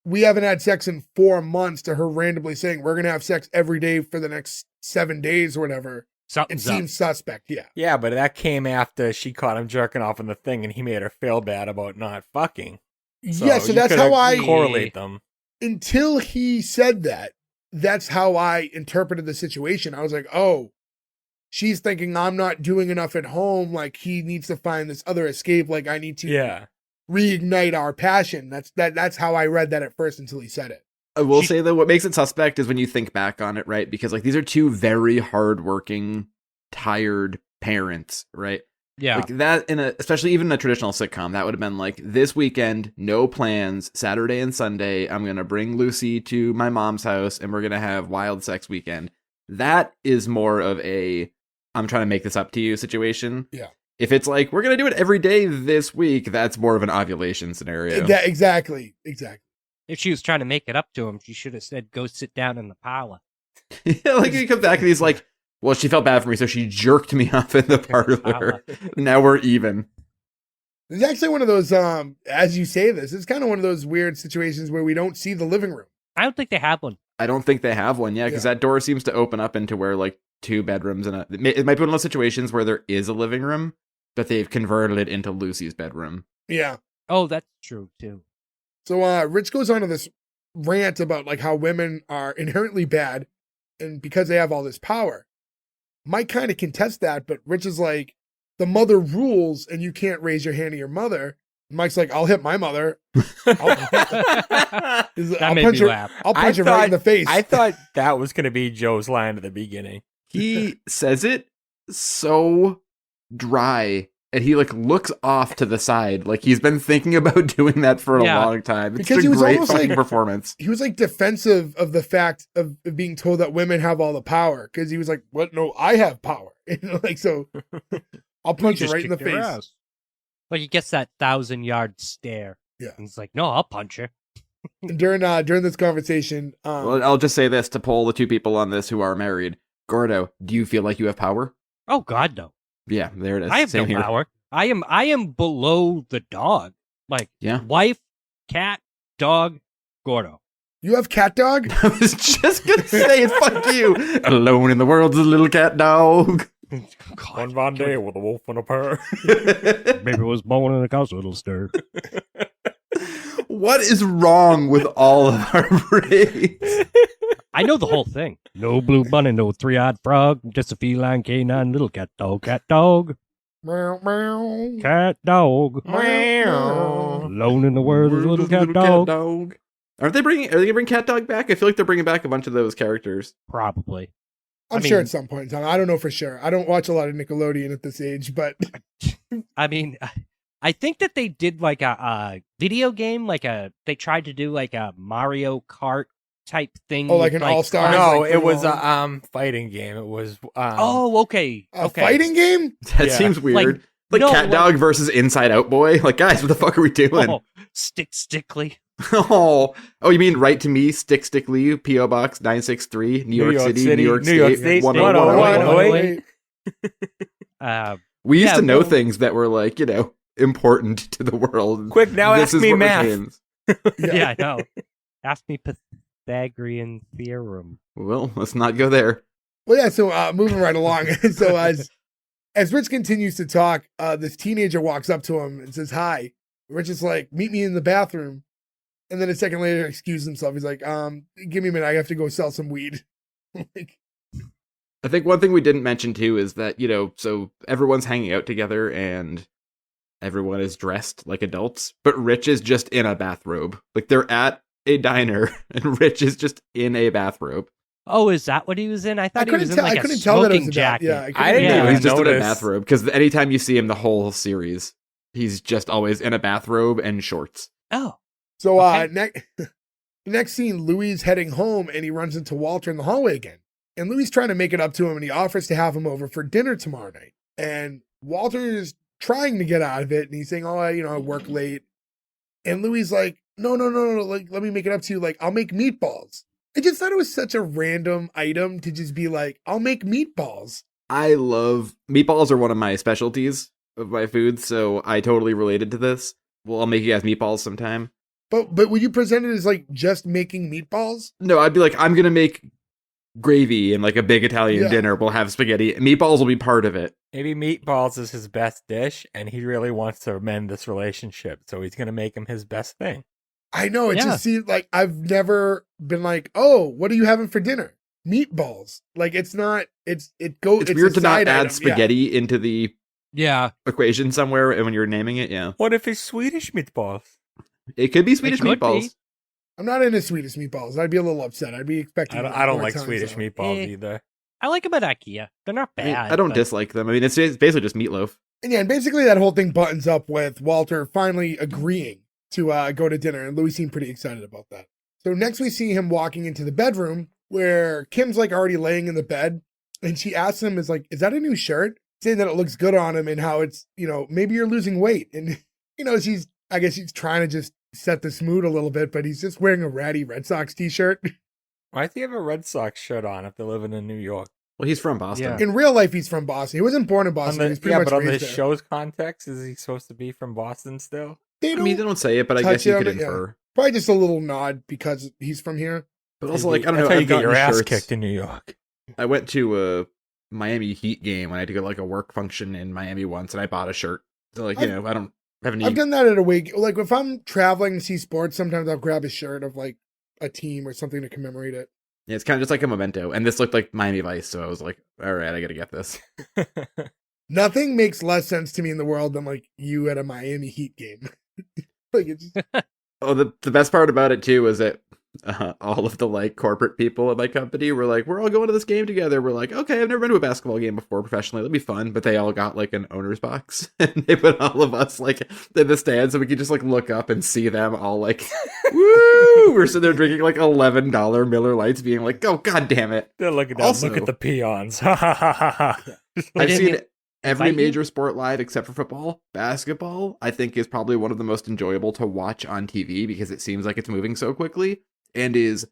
we haven't had sex in 4 months to her randomly saying we're gonna have sex every day for the next 7 days or whatever, it seems suspect. Yeah. Yeah, but that came after she caught him jerking off in the thing, and he made her feel bad about not fucking. So that's how I correlate them. Until he said that, that's how I interpreted the situation. I was like, oh, she's thinking I'm not doing enough at home. Like he needs to find this other escape. Like I need to reignite our passion. That's how I read that at first until he said it. I will say though, what makes it suspect is when you think back on it, right? Because like these are two very hardworking, tired parents, right? Yeah. Like that especially even in a traditional sitcom, that would have been like this weekend, no plans, Saturday and Sunday, I'm gonna bring Lucy to my mom's house and we're gonna have wild sex weekend. That is more of a I'm trying to make this up to you situation. Yeah. If it's like we're gonna do it every day this week, that's more of an ovulation scenario. Exactly. If she was trying to make it up to him, she should have said, go sit down in the parlor. Yeah, like he comes back and he's like, well, she felt bad for me, so she jerked me off in the parlor. Now we're even. It's actually one of those, as you say this, it's kind of one of those weird situations where we don't see the living room. I don't think they have one. I don't think they have one, because that door seems to open up into where, like, 2 bedrooms and it might be one of those situations where there is a living room, but they've converted it into Lucy's bedroom. Yeah. Oh, that's true, too. So Rich goes on to this rant about like how women are inherently bad and because they have all this power. Mike kind of contests that, but Rich is like, the mother rules and you can't raise your hand to your mother. And Mike's like, I'll hit my mother. That made me laugh. I'll punch her right in the face. I thought that was going to be Joe's line at the beginning. He says it so dry. And he like looks off to the side, like he's been thinking about doing that for a long time. It's because a great almost fucking like, performance. He was like defensive of the fact of being told that women have all the power. Because he was like, "What? No, I have power." Like so, I'll punch her right in the face. Like he gets that 1,000-yard stare. Yeah, and he's like, "No, I'll punch her." And during this conversation, well, I'll just say this to poll the 2 people on this who are married. Gordo, do you feel like you have power? Oh God, no. Yeah, there it is. I have no power. I am below the dog. Like, wife, cat, dog, Gordo. You have cat dog? I was just gonna say it. Fuck you. Alone in the world's a little cat dog. God, one day with a wolf and a purr. Maybe it was born in a house, little stir. What is wrong with all of our brains? I know the whole thing. No blue bunny, no 3-eyed frog, just a feline canine little cat dog, Meow, meow. cat dog. Meow. Alone in the world, little cat dog. Are they gonna bring Cat Dog back? I feel like they're bringing back a bunch of those characters. Probably. I'm sure at some point in time. I don't know for sure. I don't watch a lot of Nickelodeon at this age, but I mean, I think that they did like a video game, they tried to do like a Mario Kart type thing. Oh, like an All-Star? No, it was a fighting game. It was okay. A fighting game? That seems weird. Like Cat Dog versus Inside Out Boy? Like, guys, what the fuck are we doing? Oh, Stickly. Oh, you mean Write to Me, Stickly, P.O. Box 963, New York City, New York State 101. We used to know things that were like, important to the world. Quick, now ask me math. Yeah, I know. Ask me Pythagorean theorem. Well, let's not go there. Well, yeah, so moving right along. So as Rich continues to talk, this teenager walks up to him and says, hi. Rich is like, meet me in the bathroom. And then a second later, excuses himself. He's like, give me a minute. I have to go sell some weed. I think one thing we didn't mention too is that, so everyone's hanging out together and everyone is dressed like adults, but Rich is just in a bathrobe. Like they're at a diner and Rich is just in a bathrobe. Oh, is that what he was in? I thought he was in like I a couldn't tell that it was smoking about. jacket. Yeah, I didn't No, even he's just in a notice. bathrobe because anytime you see him the whole series, he's just always in a bathrobe and shorts. Oh, So Okay. next scene, Louis is heading home and he runs into Walter in the hallway again. And Louis is trying to make it up to him and he offers to have him over for dinner tomorrow night. And Walter is trying to get out of it and he's saying, I work late. And Louis is like, no, like, let me make it up to you. Like, I'll make meatballs. I just thought it was such a random item to just be like, I'll make meatballs. I love meatballs are one of my specialties of my food, so I totally related to this. Well, I'll make you guys meatballs sometime. But would you present it as like just making meatballs? No, I'd be like, I'm gonna make gravy and like a big Italian Yeah. dinner. We'll have spaghetti. Meatballs will be part of it. Maybe meatballs is his best dish, and he really wants to mend this relationship, so he's gonna make him his best thing. I know, it Yeah. just seems like I've never been like, oh, what are you having for dinner? Meatballs. Like it's not, it's Weird a to not side add item, yeah. spaghetti into the yeah. equation somewhere and when you're naming it. Yeah, What if it's Swedish meatballs? it could be Swedish could meatballs. be. I'm not into Swedish meatballs. I'd be a little upset. I'd be expecting. I don't more like tons, Swedish though. meatballs Eh. either. I like them at IKEA. They're not I mean, bad. I don't but- dislike them. I mean, it's basically just meatloaf. And yeah, and basically that whole thing buttons up with Walter finally agreeing to go to dinner, and Louis seemed pretty excited about that. So next we see him walking into the bedroom where Kim's like already laying in the bed, and she asks him, "Is that a new shirt?" Saying that it looks good on him and how it's maybe you're losing weight, and I guess she's trying to just set this mood a little bit, but he's just wearing a ratty Red Sox t-shirt. Why does he have a Red Sox shirt on if they're living in New York? Well, he's from Boston. Yeah. In real life, he's from Boston. He wasn't born in Boston. He's pretty much but on the raised there. show's context, is he supposed to be from Boston still? They I don't, mean, they don't say it, but I touch guess you it could on it, yeah. infer. probably just a little nod because he's from here. But also, like, I don't That's know. how you I've get your gotten ass shirts. kicked in New York. I went to a Miami Heat game when I had to go to like a work function in Miami once, and I bought a shirt. So, like, I don't have any. I've done that at a week. Like if I'm traveling to see sports, sometimes I'll grab a shirt of like a team or something to commemorate it. Yeah, it's kind of just like a memento. And this looked like Miami Vice, so I was like, all right, I got to get this. Nothing makes less sense to me in the world than like you at a Miami Heat game. Like it's just, Oh, the best part about it too was that all of the like corporate people at my company were like, we're all going to this game together. We're like, okay, I've never been to a basketball game before professionally. That'll be fun. But they all got like an owner's box, and they put all of us like in the stands, so we could just like look up and see them all like, woo! We're sitting there drinking like $11 Miller Lights, being like, oh god damn it! They're looking down. Also- Look at the peons. Ha ha ha ha ha. I've didn't seen invite every you? major sport live except for football. Basketball, I think, is probably one of the most enjoyable to watch on TV because it seems like it's moving so quickly and is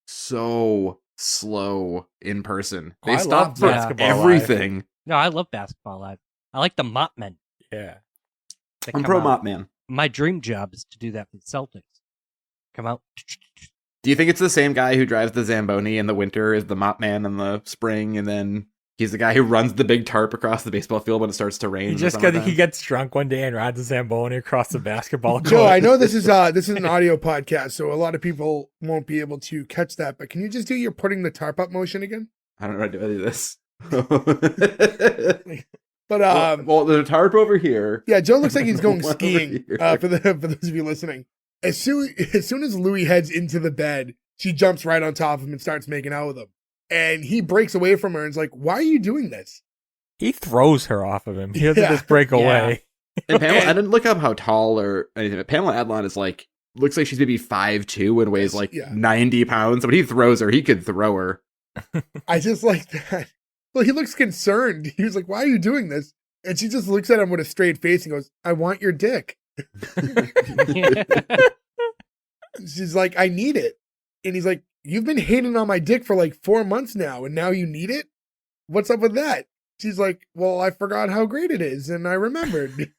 so slow in person. They I stop love for basketball live. everything. No, I love basketball live. I like the mop men. Yeah. that I'm come pro out. mop man. My dream job is to do that for the Celtics. Come out. Do you think it's the same guy who drives the Zamboni in the winter as the mop man in the spring, and then he's the guy who runs the big tarp across the baseball field when it starts to rain? He in the just summertime? he gets drunk one day and rides a Zamboni across the basketball court. Joe, I know this is an audio podcast, so a lot of people won't be able to catch that. But can you just do your putting the tarp up motion again? I don't know how to do this. But well, there's a tarp over here. yeah, Joe looks like he's going One over skiing. here. For those of you listening, as soon as Louis heads into the bed, she jumps right on top of him and starts making out with him. And he breaks away from her and is like, "Why are you doing this?" He throws her off of him. He doesn't Yeah. just break away. And Pamela, I didn't look up how tall or anything, but Pamela Adlon is like, looks like she's maybe 5'2" and weighs like Yeah. 90 pounds. When he throws her, he could throw her. I just like that. Well, he looks concerned. He was like, "Why are you doing this?" And she just looks at him with a straight face and goes, "I want your dick." She's like, "I need it." And he's like, "You've been hating on my dick for like 4 months now, and now you need it? What's up with that?" She's like, "Well, I forgot how great it is, and I remembered."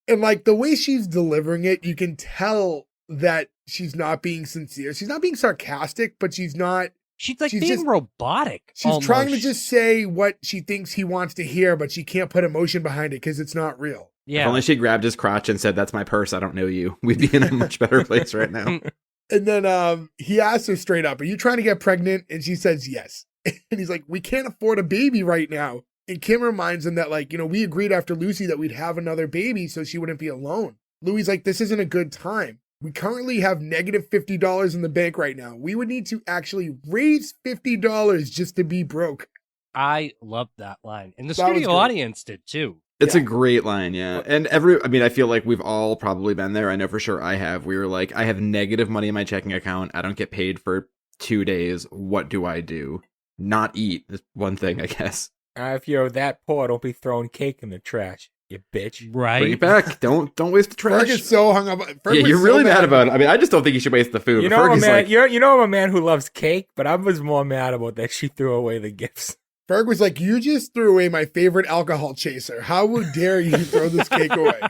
And like the way she's delivering it, you can tell that she's not being sincere. She's not being sarcastic, but she's not. She's like She's being just- robotic. She's almost. trying to just say what she thinks he wants to hear, but she can't put emotion behind it because it's not real. If Yeah. only she grabbed his crotch and said, "That's my purse. I don't know you." We'd be in a much better place right now. And then he asks her straight up, "Are you trying to get pregnant?" And she says yes. And he's like, "We can't afford a baby right now." And Kim reminds him that, like, we agreed after Lucy that we'd have another baby so she wouldn't be alone. Louis like, "This isn't a good time." We currently have negative $50 in the bank right now. We would need to actually raise $50 just to be broke. I loved that line. And the That was studio great. audience did too. It's Yeah. a great line, yeah. And I feel like we've all probably been there. I know for sure I have. We were like, I have negative money in my checking account. I don't get paid for 2 days. What do I do? Not eat is one thing, I guess. If you're that poor, don't be throwing cake in the trash, you bitch. Right. Bring it back. Don't waste the trash. Ferg is so hung up. Ferg Yeah, was you're so really mad about it. I mean, I just don't think you should waste the food. You But know, I'm a Fergie's man. like, You know, I'm a man who loves cake, but I was more mad about that she threw away the gifts. Ferg was like, you just threw away my favorite alcohol chaser. How dare you throw this cake away?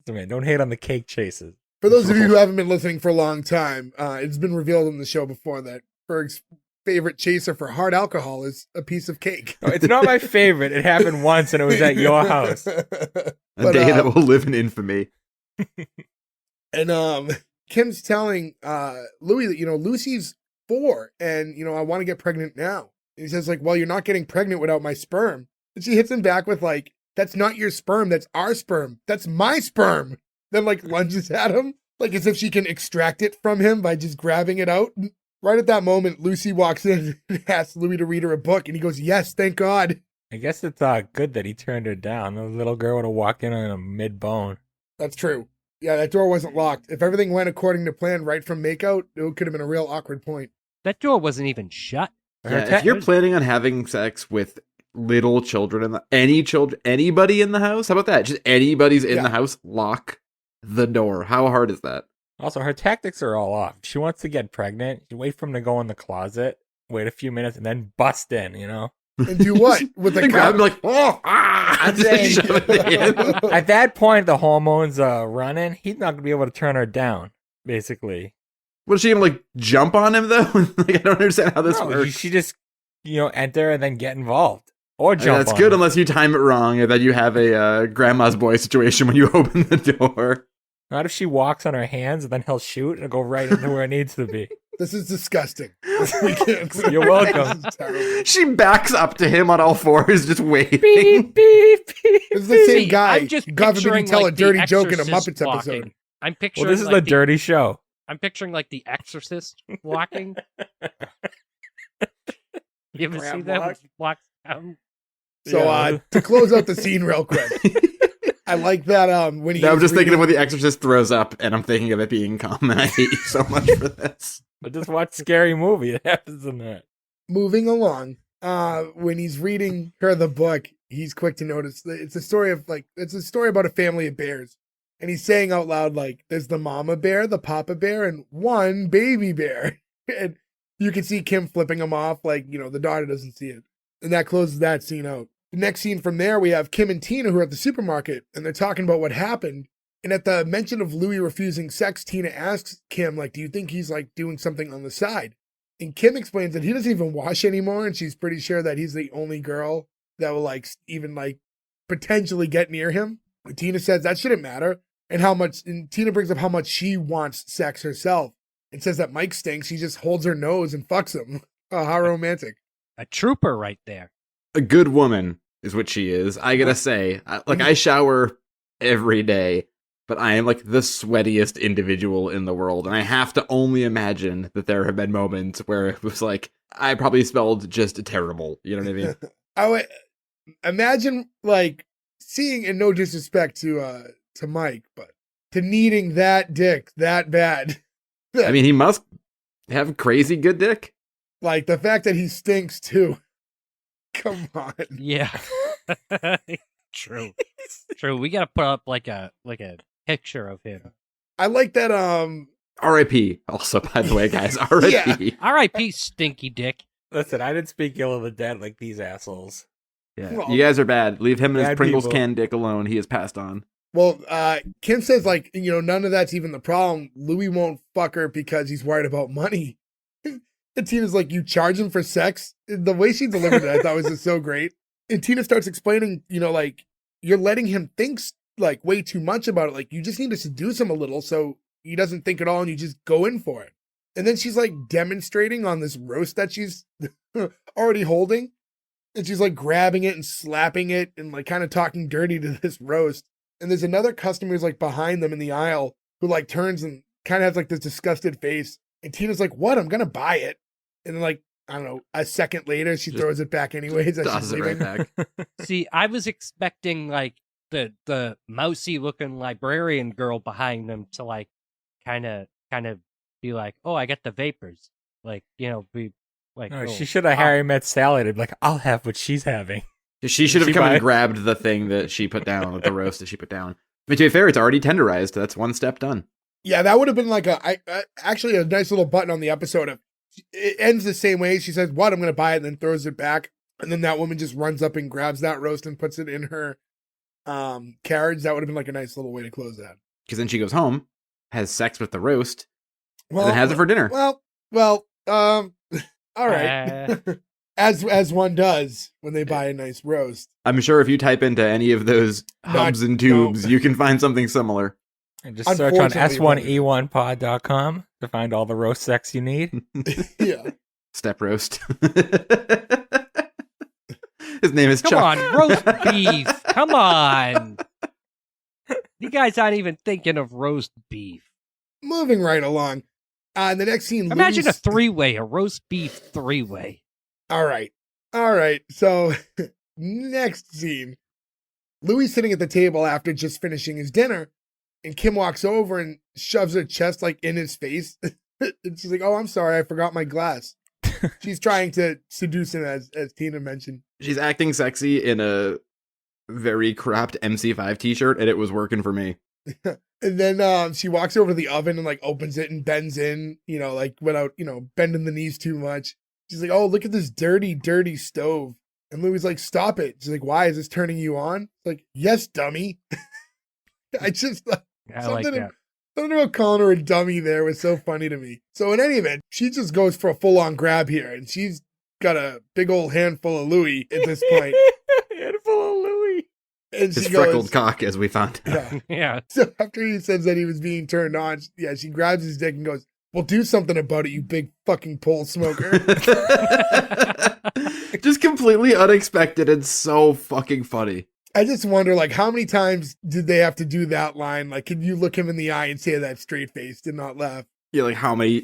So, man, don't hate on the cake chases. For those of you who haven't been listening for a long time, it's been revealed on the show before that Ferg's favorite chaser for hard alcohol is a piece of cake. No, it's not my favorite. It happened once, and it was at your house. a But, day that will live in infamy. And Kim's telling Louis that, Lucy's 4 and, I want to get pregnant now. And he says, like, well, you're not getting pregnant without my sperm. And she hits him back with, like, that's not your sperm. That's our sperm. That's my sperm. Then, like, lunges at him, like as if she can extract it from him by just grabbing it out. Right at that moment, Lucy walks in and asks Louis to read her a book. And he goes, yes, thank God. I guess it's good that he turned her down. The little girl would have walked in on a mid-bone. That's true. Yeah, that door wasn't locked. If everything went according to plan right from makeout, it could have been a real awkward point. That door wasn't even shut. Yeah, if you're planning on having sex with little children anybody in the house, how about that? Just anybody's in the house, lock the door. How hard is that? Also, her tactics are all off. If she wants to get pregnant, you wait for him to go in the closet, wait a few minutes, and then bust in, And do what? With the grab him like, oh, ah! I'm saying, Shove it in. at that point, the hormones are running. He's not going to be able to turn her down, basically. Was she gonna like jump on him though? Like, I don't understand how this No, works. she just, enter and then get involved. Or I mean, jump that's on good him. unless you time it wrong and then you have a grandma's boy situation when you open the door. Not if she walks on her hands and then he'll shoot and go right into where it needs to be. This is disgusting. You're welcome. This is terrible. She backs up to him on all fours, just waiting. Beep, beep, beep. This is the same See, guy. I'm just God forbid you picturing, tell like, a dirty The joke in a Exorcist Muppets walking. episode. I'm picturing Well, this is like, the dirty show. I'm picturing like The Exorcist walking. You ever see Grab that? walk. Walks down. So Yeah. to close out the scene real quick, I like that when he No, I'm was just thinking reading- of when the Exorcist throws up, and I'm thinking of it being cum, and I hate you so much for this. But just watch Scary Movie. It happens in that. moving along, when he's reading her the book, he's quick to notice that it's a story about a family of bears. And he's saying out loud, like, there's the mama bear, the papa bear, and one baby bear. And you can see Kim flipping him off, like, the daughter doesn't see it. And that closes that scene out. The next scene from there, we have Kim and Tina who are at the supermarket, and they're talking about what happened. And at the mention of Louis refusing sex, Tina asks Kim, like, do you think he's, like, doing something on the side? And Kim explains that he doesn't even wash anymore, and she's pretty sure that he's the only girl that will, like, even, like, potentially get near him. And Tina says that shouldn't matter. And Tina brings up how much she wants sex herself. And says that Mike stinks, he just holds her nose and fucks him. Oh, how romantic. A trooper right there. A good woman is what she is. I gotta say, I shower every day, but I am like the sweatiest individual in the world. And I have to only imagine that there have been moments where it was like, I probably smelled just terrible. You know what I mean? I would imagine, like, seeing, and no disrespect to Mike, but to needing that dick that bad. I mean, he must have crazy good dick. Like, the fact that he stinks, too. Come on. Yeah. True. True. We gotta put up like a picture of him. I like that, R.I.P. Also, by the way, guys, R.I.P. R.I.P. Stinky Dick. Listen, I didn't speak ill of the dead like these assholes. Yeah. Well, You guys are bad. Leave him and his bad Pringles people. can dick alone. He has passed on. well, Kim says, like, none of that's even the problem. Louis won't fuck her because he's worried about money. And Tina's like, you charge him for sex? The way she delivered it, I thought was just so great. And Tina starts explaining, like, you're letting him think, like, way too much about it. Like, you just need to seduce him a little so he doesn't think at all and you just go in for it. And then she's, like, demonstrating on this roast that she's already holding. And she's, like, grabbing it and slapping it and, like, kind of talking dirty to this roast. And there's another customer who's, like, behind them in the aisle. who like turns and kind of has like this disgusted face. And Tina's like, "What? I'm gonna buy it." And then like, I don't know, a second later, she Just throws it back anyways. As she's Tosses it right leaving. back. See, I was expecting like the mousy looking librarian girl behind them to like kind of be like, "Oh, I got the vapors." Like, be like, No, "Oh, she should have wow." Harry met Sally to be like, I'll have what she's having. She should have She come buy- and grabbed the thing that she put down, like the roast that she put down. But to be fair, it's already tenderized. That's one step done. Yeah, that would have been like actually a nice little button on the episode. Of it ends the same way. She says, "What? I'm gonna buy it," and then throws it back. And then that woman just runs up and grabs that roast and puts it in her carriage. That would have been like a nice little way to close that. Because then she goes home, has sex with the roast, Well, and then has it for dinner. Well, all right. As one does when they buy a nice roast. I'm sure if you type into any of those hubs and tubes, you can find something similar. And just search on Unfortunately, S1E1pod.com to find all the roast sex you need. Yeah. Step roast. His name is Come Chuck. on, roast beef. Come on. You guys aren't even thinking of roast beef. Moving right along. The next scene. Imagine Louis... a roast beef three-way. All right. So next scene. Louis sitting at the table after just finishing his dinner, and Kim walks over and shoves her chest like in his face. And she's like, "Oh, I'm sorry, I forgot my glass." She's trying to seduce him, as Tina mentioned. She's acting sexy in a very cropped MC5 t-shirt, and it was working for me. And then she walks over to the oven and like opens it and bends in, like without, bending the knees too much. She's like, "Oh, look at this dirty, dirty stove." And Louis like, "Stop it." She's like, "Why? Is this turning you on?" It's like, "Yes, dummy." I just I like that. something about calling her a dummy there was so funny to me. So in any event, she just goes for a full-on grab here, and she's got a big old handful of Louis at this point. Handful of Louis. And His she freckled goes, cock, as we found out. yeah. Yeah. So after he says that he was being turned on, she grabs his dick and goes, "Well, do something about it, you big fucking pole smoker." Just completely unexpected and so fucking funny. I just wonder, like, how many times did they have to do that line? Like, can you look him in the eye and say that straight face, did not laugh? Yeah, like how many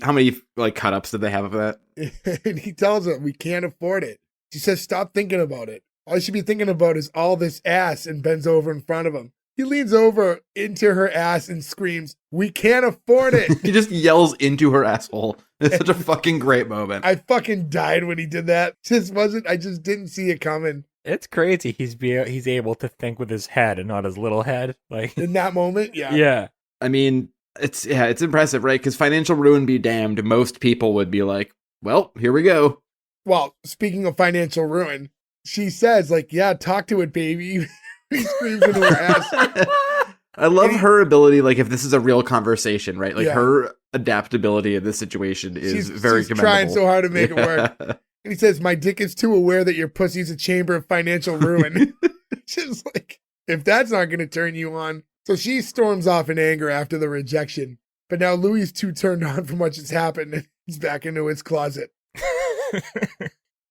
like cut-ups did they have of that? And he tells her, "We can't afford it." She says, "Stop thinking about it. All you should be thinking about is all this ass," and bends over in front of him. He leans over into her ass and screams, "We can't afford it." He just yells into her asshole. It's such a fucking great moment. I fucking died when he did that. I just didn't see it coming. It's crazy. He's able to think with his head and not his little head. Like In that moment, yeah. yeah. I mean, it's impressive, right? Because financial ruin be damned. Most people would be like, "Well, here we go." Well, speaking of financial ruin, she says, like, "Yeah, talk to it, baby." He screams into her ass. I love her ability, like, if this is a real conversation, right? Like, Yeah. her adaptability in this situation is very she's commendable. trying so hard to make it work. Yeah. And he says, "My dick is too aware that your pussy's a chamber of financial ruin." Just like, if that's not going to turn you on. So she storms off in anger after the rejection. But now Louis is too turned on from what just happened, and he's back into his closet.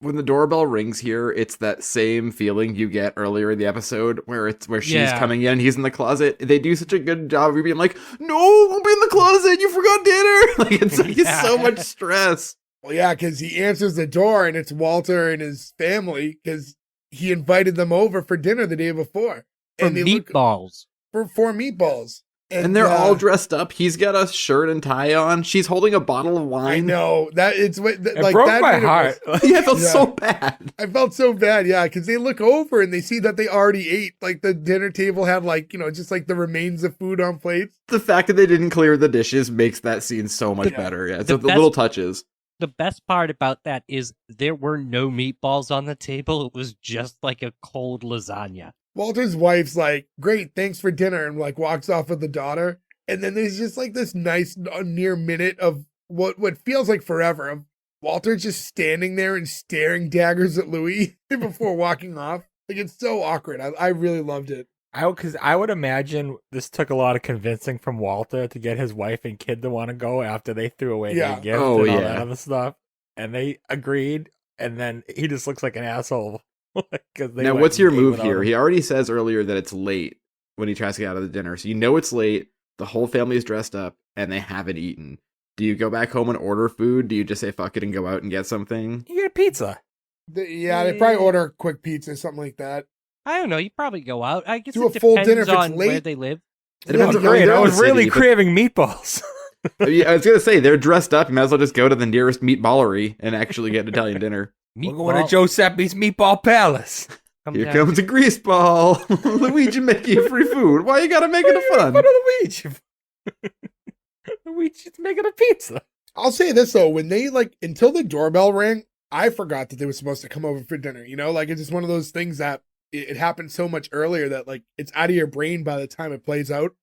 When the doorbell rings here, it's that same feeling you get earlier in the episode where she's Yeah. coming in, he's in the closet. They do such a good job of being like, "No, don't be in the closet. You forgot dinner." Like, it's so much stress. Well, yeah, because he answers the door, and it's Walter and his family, because he invited them over for dinner the day before. For And they look meatballs. for 4 meatballs. And they're all dressed up. He's got a shirt and tie on. She's holding a bottle of I wine. know that it's It like broke that my made it heart. Yeah, I felt Yeah. so bad. I felt so bad, yeah, because they look over and they see that they already ate. Like the dinner table had just like the remains of food on plates. The fact that they didn't clear the dishes makes that scene so much Yeah. better. Yeah, it's The the little best- touches. The best part about that is there were no meatballs on the table. It was just like a cold lasagna. Walter's wife's like, "Great, thanks for dinner," and like walks off with the daughter. And then there's just like this nice near minute of what feels like forever of Walter just standing there and staring daggers at Louis before walking off. Like, it's so awkward. I really loved it. Because I would imagine this took a lot of convincing from Walter to get his wife and kid to want to go after they threw away Yeah. their gift Oh, and all yeah. that other stuff. And they agreed, and then he just looks like an asshole. 'Cause they Now, went what's and your ate move without here? him. He already says earlier that it's late when he tries to get out of the dinner. So you know it's late. the whole family is dressed up and they haven't eaten. Do you go back home and order food? Do you just say fuck it and go out and get something? You get a pizza. They probably order a quick pizza, something like that. I don't know. You probably go out. I guess Do it a full dinner depends if it's on where late. they live. It depends Oh, on great. they're I in was the really city, but- craving meatballs. I was gonna say they're dressed up. You might as well just go to the nearest meatballery and actually get Italian dinner. We're going to Giuseppe's Meatball Palace. Here comes a grease ball. Luigi make you free food. Why you gotta make it a fun? What are Luigi? Luigi's making a pizza. I'll say this though, when they until the doorbell rang, I forgot that they were supposed to come over for dinner. It's just one of those things that it happened so much earlier that it's out of your brain by the time it plays out.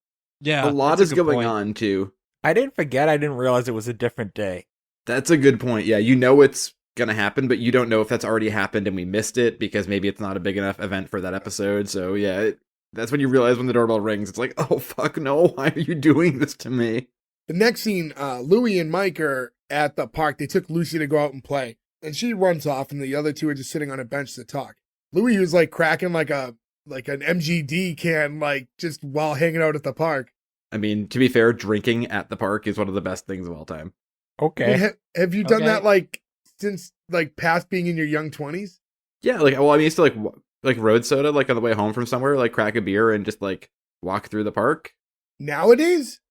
Yeah, A lot that's is good going point. on too. I didn't forget. I didn't realize it was a different day. That's a good point. Yeah, you know it's gonna happen, but you don't know if that's already happened and we missed it because maybe it's not a big enough event for that episode. So yeah, that's when you realize when the doorbell rings. It's like, oh fuck no, why are you doing this to me? The next scene, Louie and Mike are at the park. They took Lucy to go out and play, and she runs off, and the other two are just sitting on a bench to talk. Louie was cracking an MGD can, just while hanging out at the park. I mean, to be fair, drinking at the park is one of the best things of all time. Okay. I mean, have you done Okay. that since past being in your young 20s? Yeah, I used to like road soda, on the way home from somewhere, crack a beer and just walk through the park. Nowadays?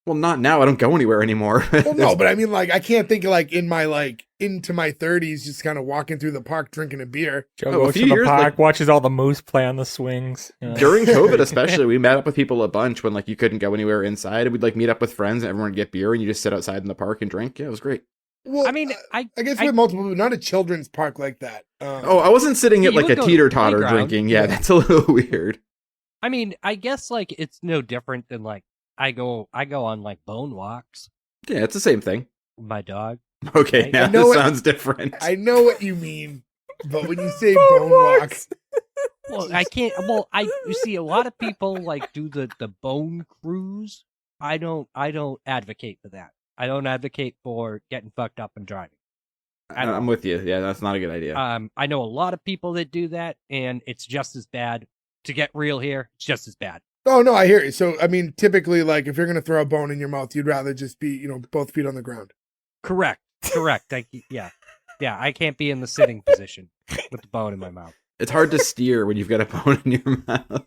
Well, not now. I don't go anywhere anymore. Well, no, but I mean, I can't think of in my into my 30s, just kind of walking through the park drinking a beer. Joe Oh, a goes few to the years, park, watches all the moose play on the swings. During COVID, especially, we met up with people a bunch when you couldn't go anywhere inside. And we'd meet up with friends and everyone would get beer and you just sit outside in the park and drink. Yeah, it was great. Well, I mean, I guess with multiple, but not a children's park like that. Oh, I wasn't sitting at You a would go to the teeter-totter playground. drinking. Yeah, Yeah. that's a little weird. I mean, I guess it's no different than I go on bone walks Yeah, it's the same thing. with my dog. Okay, I now know this it- sounds different. I know what you mean, but when you say bone walk, Well, I can't. Well, you see a lot of people do the bone cruise. I don't advocate for that. I don't advocate for getting fucked up and driving. I'm with you. Yeah, that's not a good idea. I know a lot of people that do that, and it's just as bad. To get real here, it's just as bad. oh no, I hear you. So I mean, typically, if you're gonna throw a bone in your mouth, you'd rather just be, both feet on the ground. Correct. Yeah. I can't be in the sitting position with the bone in my mouth. It's hard to steer when you've got a bone in your mouth.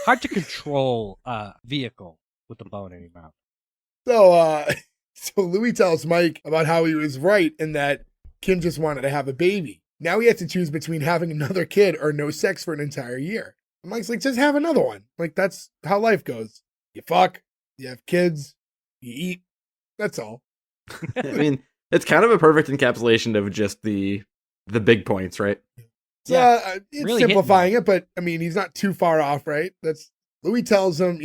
Hard to control a vehicle with the bone in your mouth. So, so Louis tells Mike about how he was right in that Kim just wanted to have a baby. Now he has to choose between having another kid or no sex for an entire year. And Mike's like, just have another one. That's how life goes. You fuck, you have kids, you eat. That's all. I mean, it's kind of a perfect encapsulation of just the big points, right? Yeah, It's really hitting simplifying it, but I mean, he's not too far off, right? Louis tells him,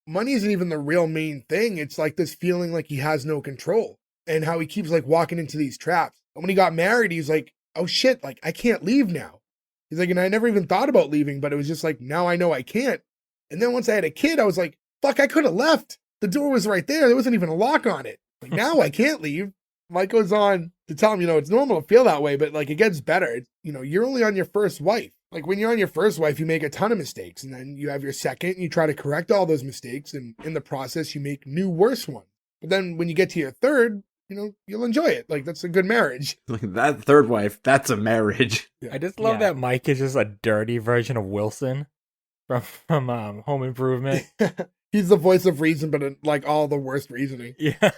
money isn't even the real main thing. It's this feeling like he has no control and how he keeps walking into these traps. And when he got married, he's like, oh shit, I can't leave now. He's like, and I never even thought about leaving, but it was just now I know I can't. And then once I had a kid, I was like, fuck, I could have left. The door was right there. There wasn't even a lock on it. Now I can't leave. Mike goes on to tell him, it's normal to feel that way, but it gets better. You're only on your first wife. When you're on your first wife, you make a ton of mistakes, and then you have your second, and you try to correct all those mistakes, and in the process, you make new worse ones. But then when you get to your third, you'll enjoy it. That's a good marriage. That third wife, that's a marriage. I just love Yeah. that Mike is just a dirty version of Wilson from Home Improvement. He's the voice of reason, but all the worst reasoning. Yeah.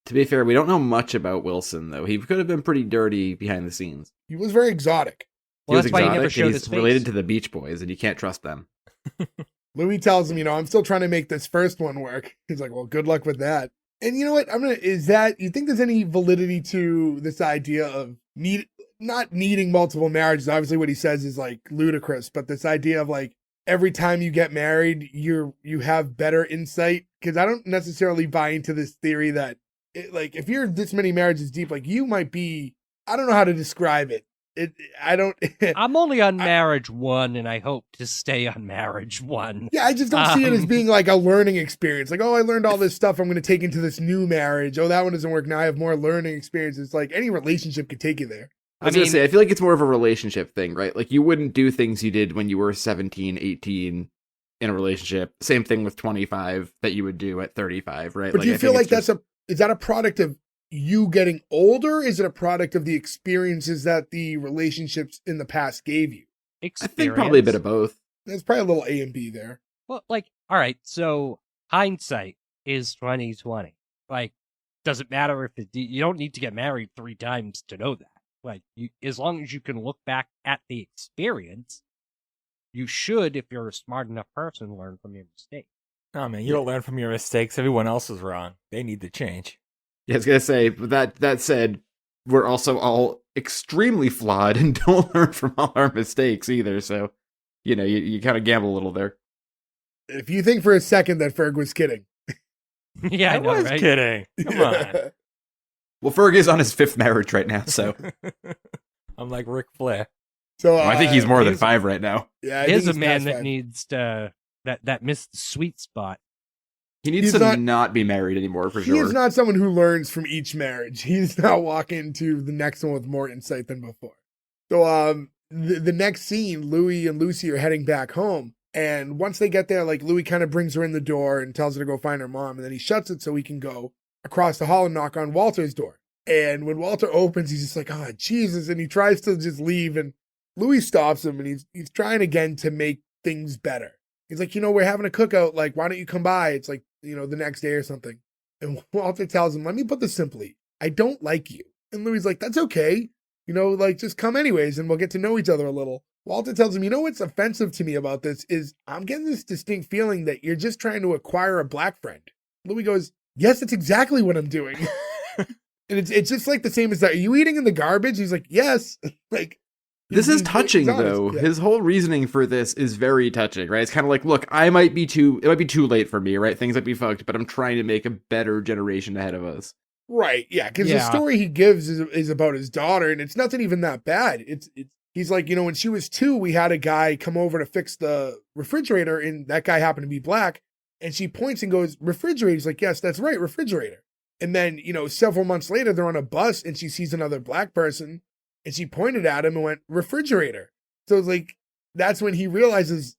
To be fair, we don't know much about Wilson, though. He could have been pretty dirty behind the scenes. He was very exotic. Well, He was that's why he never exotic, showed and his he's face. related to the Beach Boys, and you can't trust them. Louis tells him, I'm still trying to make this first one work. He's like, well, good luck with that. And you know what? You think there's any validity to this idea of not needing multiple marriages? Obviously what he says is ludicrous, but this idea of every time you get married, you have better insight. Cause I don't necessarily buy into this theory that if you're this many marriages deep, you might be, I don't know how to describe it. I'm only on marriage one, and I hope to stay on marriage one. Yeah, I just don't see it as being a learning experience. Oh, I learned all this stuff I'm going to take into this new marriage. Oh, that one doesn't work. Now I have more learning experiences. Any relationship could take you there. I was going to say, I feel like it's more of a relationship thing, right? You wouldn't do things you did when you were 17, 18 in a relationship. Same thing with 25 that you would do at 35, right? But do you I feel think like it's is that a product of you getting older? Is it a product of the experiences that the relationships in the past gave you? I think probably a bit of both. There's probably a little A and B there. Well, like, all right, so hindsight is 2020. Like, doesn't matter if you don't need to get married 3 times to know that. Like, as long as you can look back at the experience, you should, if you're a smart enough person, learn from your mistakes. Oh man, you don't learn from your mistakes. Everyone else is wrong. They need to change. Yeah, I was gonna say, but that said, we're also all extremely flawed and don't learn from all our mistakes either. So, you kind of gamble a little there. If you think for a second that Ferg was kidding. Yeah, I know, was right? kidding. Come on. Well, Ferg is on his 5th marriage right now, so I'm like Ric Flair. So I think he's more than 5 right now. Yeah, I Here's think a he's man past that 5. needs to that missed the sweet spot. He needs He's to not be married anymore for He sure. is not someone who learns from each marriage. He's not walking to the next one with more insight than before. So the next scene, Louis and Lucy are heading back home. And once they get there, like Louis kind of brings her in the door and tells her to go find her mom. And then he shuts it so he can go across the hall and knock on Walter's door. And when Walter opens, he's just like, oh, Jesus. And he tries to just leave. And Louis stops him and he's trying again to make things better. He's like, we're having a cookout. Like, why don't you come by? It's like, the next day or something. And Walter tells him, let me put this simply. I don't like you. And Louis like, that's okay. Just come anyways and we'll get to know each other a little. Walter tells him, what's offensive to me about this is I'm getting this distinct feeling that you're just trying to acquire a black friend. Louis goes, yes, that's exactly what I'm doing. And it's just like the same as that. Are you eating in the garbage? He's like, yes. Like, this is touching though. Yeah. His whole reasoning for this is very touching, right? It's kind of like, look, it might be too late for me, right? Things might be fucked, but I'm trying to make a better generation ahead of us. Right. Yeah. Because the story he gives is about his daughter, and it's nothing even that bad. He's like, when she was 2, we had a guy come over to fix the refrigerator, and that guy happened to be black. And she points and goes, refrigerator. He's like, yes, that's right, refrigerator. And then, several months later, they're on a bus and she sees another black person and she pointed at him and went, refrigerator. So it's like, that's when he realizes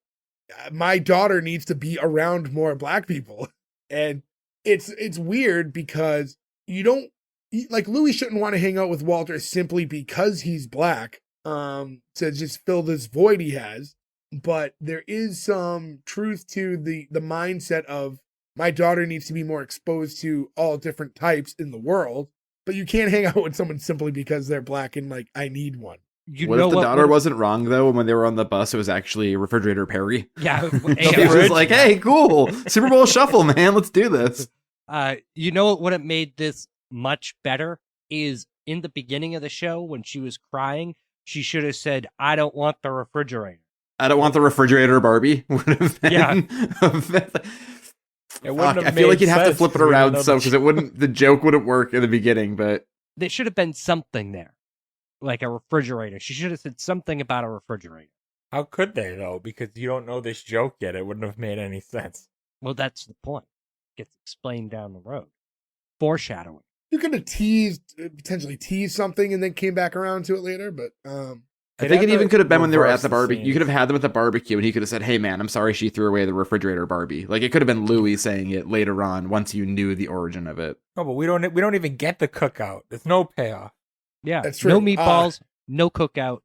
my daughter needs to be around more black people. And it's weird because Louis shouldn't want to hang out with Walter simply because he's black. To just fill this void he has. But there is some truth to the mindset of my daughter needs to be more exposed to all different types in the world. But you can't hang out with someone simply because they're black and like, I need one. What if the daughter wasn't wrong though? When they were on the bus, it was actually Refrigerator Perry. Yeah. He was like, hey, cool. Super Bowl shuffle, man. Let's do this. What it made this much better is in the beginning of the show when she was crying, she should have said, I don't want the refrigerator. I don't want the refrigerator, Barbie. Would have been. Yeah. I feel like you'd have to flip it around so because the joke wouldn't work in the beginning, but there should have been something there. Like a refrigerator. She should have said something about a refrigerator. How could they though? Because you don't know this joke yet. It wouldn't have made any sense. Well, that's the point. It gets explained down the road. Foreshadowing. You could have potentially teased something and then came back around to it later, but I think it even could have been when they were at the barbecue. You could have had them at the barbecue, and he could have said, "Hey, man, I'm sorry she threw away the refrigerator, Barbie." Like it could have been Louis saying it later on once you knew the origin of it. No, but we don't even get the cookout. There's no payoff. Yeah, that's true. No meatballs, no cookout.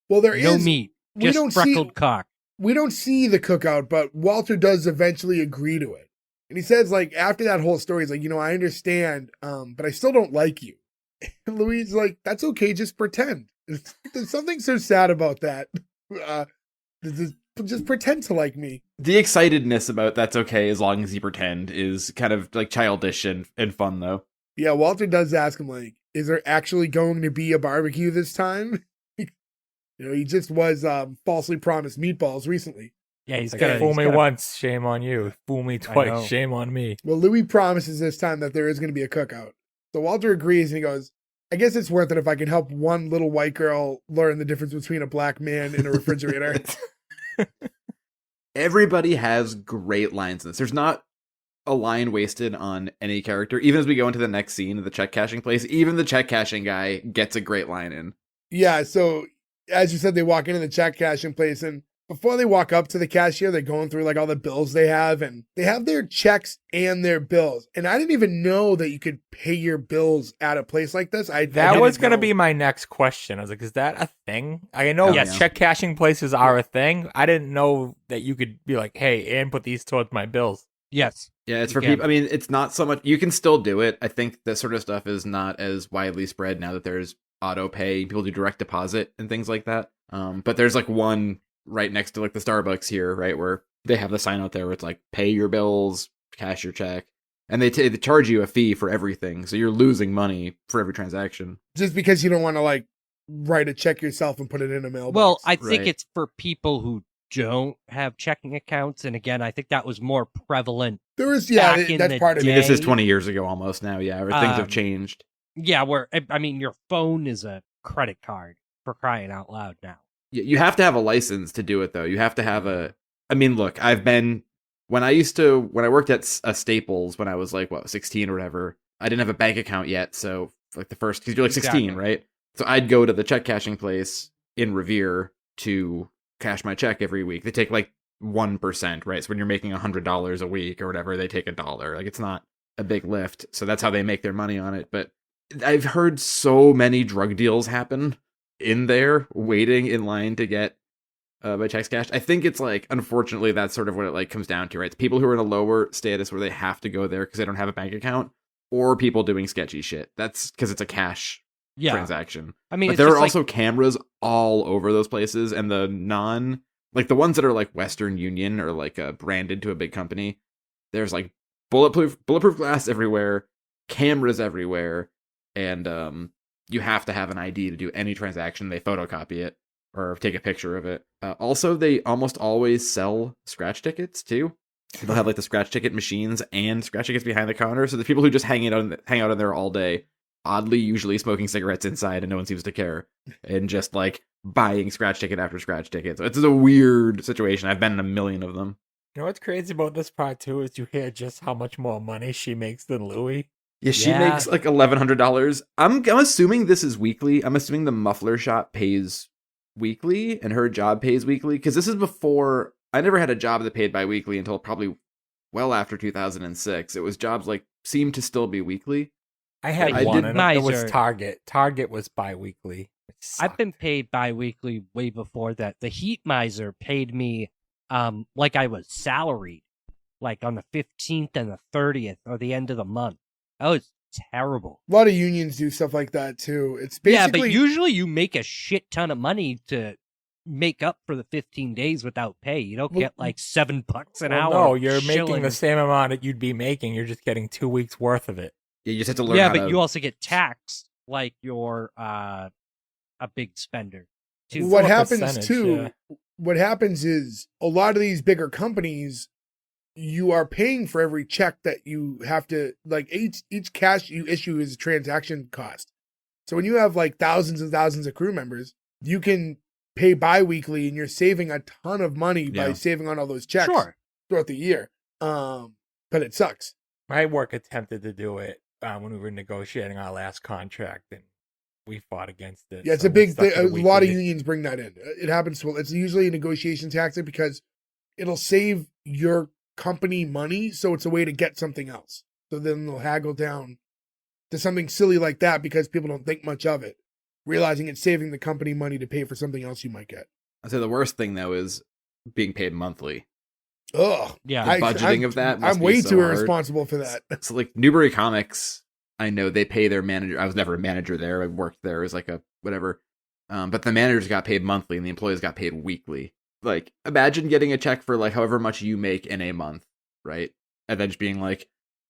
Well, there no is meat. Just freckled cock. We don't see the cookout, but Walter does eventually agree to it. And he says, like, after that whole story, he's like, I understand, but I still don't like you. And Louis is like, that's okay, just pretend. There's something so sad about that. Just pretend to like me. The excitedness about that's okay as long as you pretend is kind of like childish and fun, though. Yeah, Walter does ask him, like, is there actually going to be a barbecue this time? He just was falsely promised meatballs recently. Yeah, he's like, got fool me once, shame on you. Fool me twice, shame on me. Well, Louis promises this time that there is going to be a cookout. So Walter agrees and he goes, I guess it's worth it if I can help one little white girl learn the difference between a black man and a refrigerator. Everybody has great lines in this. There's not a line wasted on any character. Even as we go into the next scene of the check cashing place, even the check cashing guy gets a great line in. Yeah, so as you said, they walk into the check cashing place and before they walk up to the cashier, they're going through like all the bills they have, and they have their checks and their bills. And I didn't even know that you could pay your bills at a place like this. That was going to be my next question. I was like, is that a thing? I know Yes. check cashing places are a thing. I didn't know that you could be like, hey, and put these towards my bills. Yes. Yeah, it's You for can. people. I mean, it's not so much. You can still do it. I think that sort of stuff is not as widely spread now that there's auto pay. People do direct deposit and things like that. But there's like one right next to like the Starbucks here, right, where they have the sign out there where it's like pay your bills, cash your check, and they charge you a fee for everything. So you're losing money for every transaction. Just because you don't want to like write a check yourself and put it in a mailbox. Well, I think Right. it's for people who don't have checking accounts. And again, I think that was more prevalent. there is, back in that's the part of I mean, it. this is Day. 20 years ago almost now. Yeah, where things have changed. Yeah, where, I mean, your phone is a credit card for crying out loud now. You have to have a license to do it though. You have to have a. I mean, look, when I worked at a Staples when I was like 16 or whatever. I didn't have a bank account yet, so like the first, because you're like 16, Exactly. right? So I'd go to the check cashing place in Revere to cash my check every week. They take like 1%, right? So when you're making $100 a week or whatever, they take $1. Like it's not a big lift, so that's how they make their money on it. But I've heard so many drug deals happen in there, waiting in line to get my checks cashed. I think it's like, unfortunately, that's sort of what it like comes down to, right? It's people who are in a lower status where they have to go there because they don't have a bank account, or people doing sketchy shit. That's because it's a cash transaction. I mean, But it's there just are like- also cameras all over those places, and the the ones that are like Western Union or like branded to a big company, there's like bulletproof glass everywhere, cameras everywhere, and you have to have an ID to do any transaction. They photocopy it or take a picture of it. Also, they almost always sell scratch tickets too. They'll have like the scratch ticket machines and scratch tickets behind the counter. So the people who just hang out in there all day, oddly usually smoking cigarettes inside and no one seems to care, and just like buying scratch ticket after scratch ticket. So it's a weird situation. I've been in a million of them. You know what's crazy about this part too is you hear just how much more money she makes than Louis. Yeah, she Yeah. makes like $1,100. I'm assuming this is weekly. I'm assuming the muffler shop pays weekly and her job pays weekly, because this is before I never had a job that paid bi-weekly until probably well after 2006. It was jobs like seemed to still be weekly. I had I one, did and it was Miser. Target. Target was bi-weekly. It I've been sucked. paid bi-weekly way before that. The Heat Miser paid me like I was salaried, like on the 15th and the 30th or the end of the month. That was terrible. A lot of unions do stuff like that too. It's basically Yeah, but usually you make a shit ton of money to make up for the 15 days without pay. You don't Well, get like $7 an Well, hour. no, you're making shilling. the same amount that you'd be making. You're just getting 2 weeks worth of it. Yeah, you just have to learn Yeah, how but to... you also get taxed like you're a big spender. Too. what What happens percentage, too. What happens is a lot of these bigger companies, you are paying for every check that you have to, like each cash you issue is a transaction cost. So when you have like thousands and thousands of crew members, you can pay bi-weekly and you're saving a ton of money by Yeah. saving on all those checks Sure. throughout the year. But it sucks. My work attempted to do it when we were negotiating our last contract, and we fought against it. Yeah, it's so a we big stuck thing. to A the lot of weekly. unions bring that in. It happens to, it's usually a negotiation tactic because it'll save your company money. So it's a way to get something else. So then they'll haggle down to something silly like that because people don't think much of it, realizing it's saving the company money to pay for something else you might get. I'd say the worst thing though is being paid monthly. Ugh. Yeah. The budgeting of that must I'm be way so too hard. irresponsible for that. So like Newbury Comics, I know they pay their manager. I was never a manager there. I worked there as like a whatever. But the managers got paid monthly and the employees got paid weekly. Like imagine getting a check for like however much you make in a month, right? And then just being like,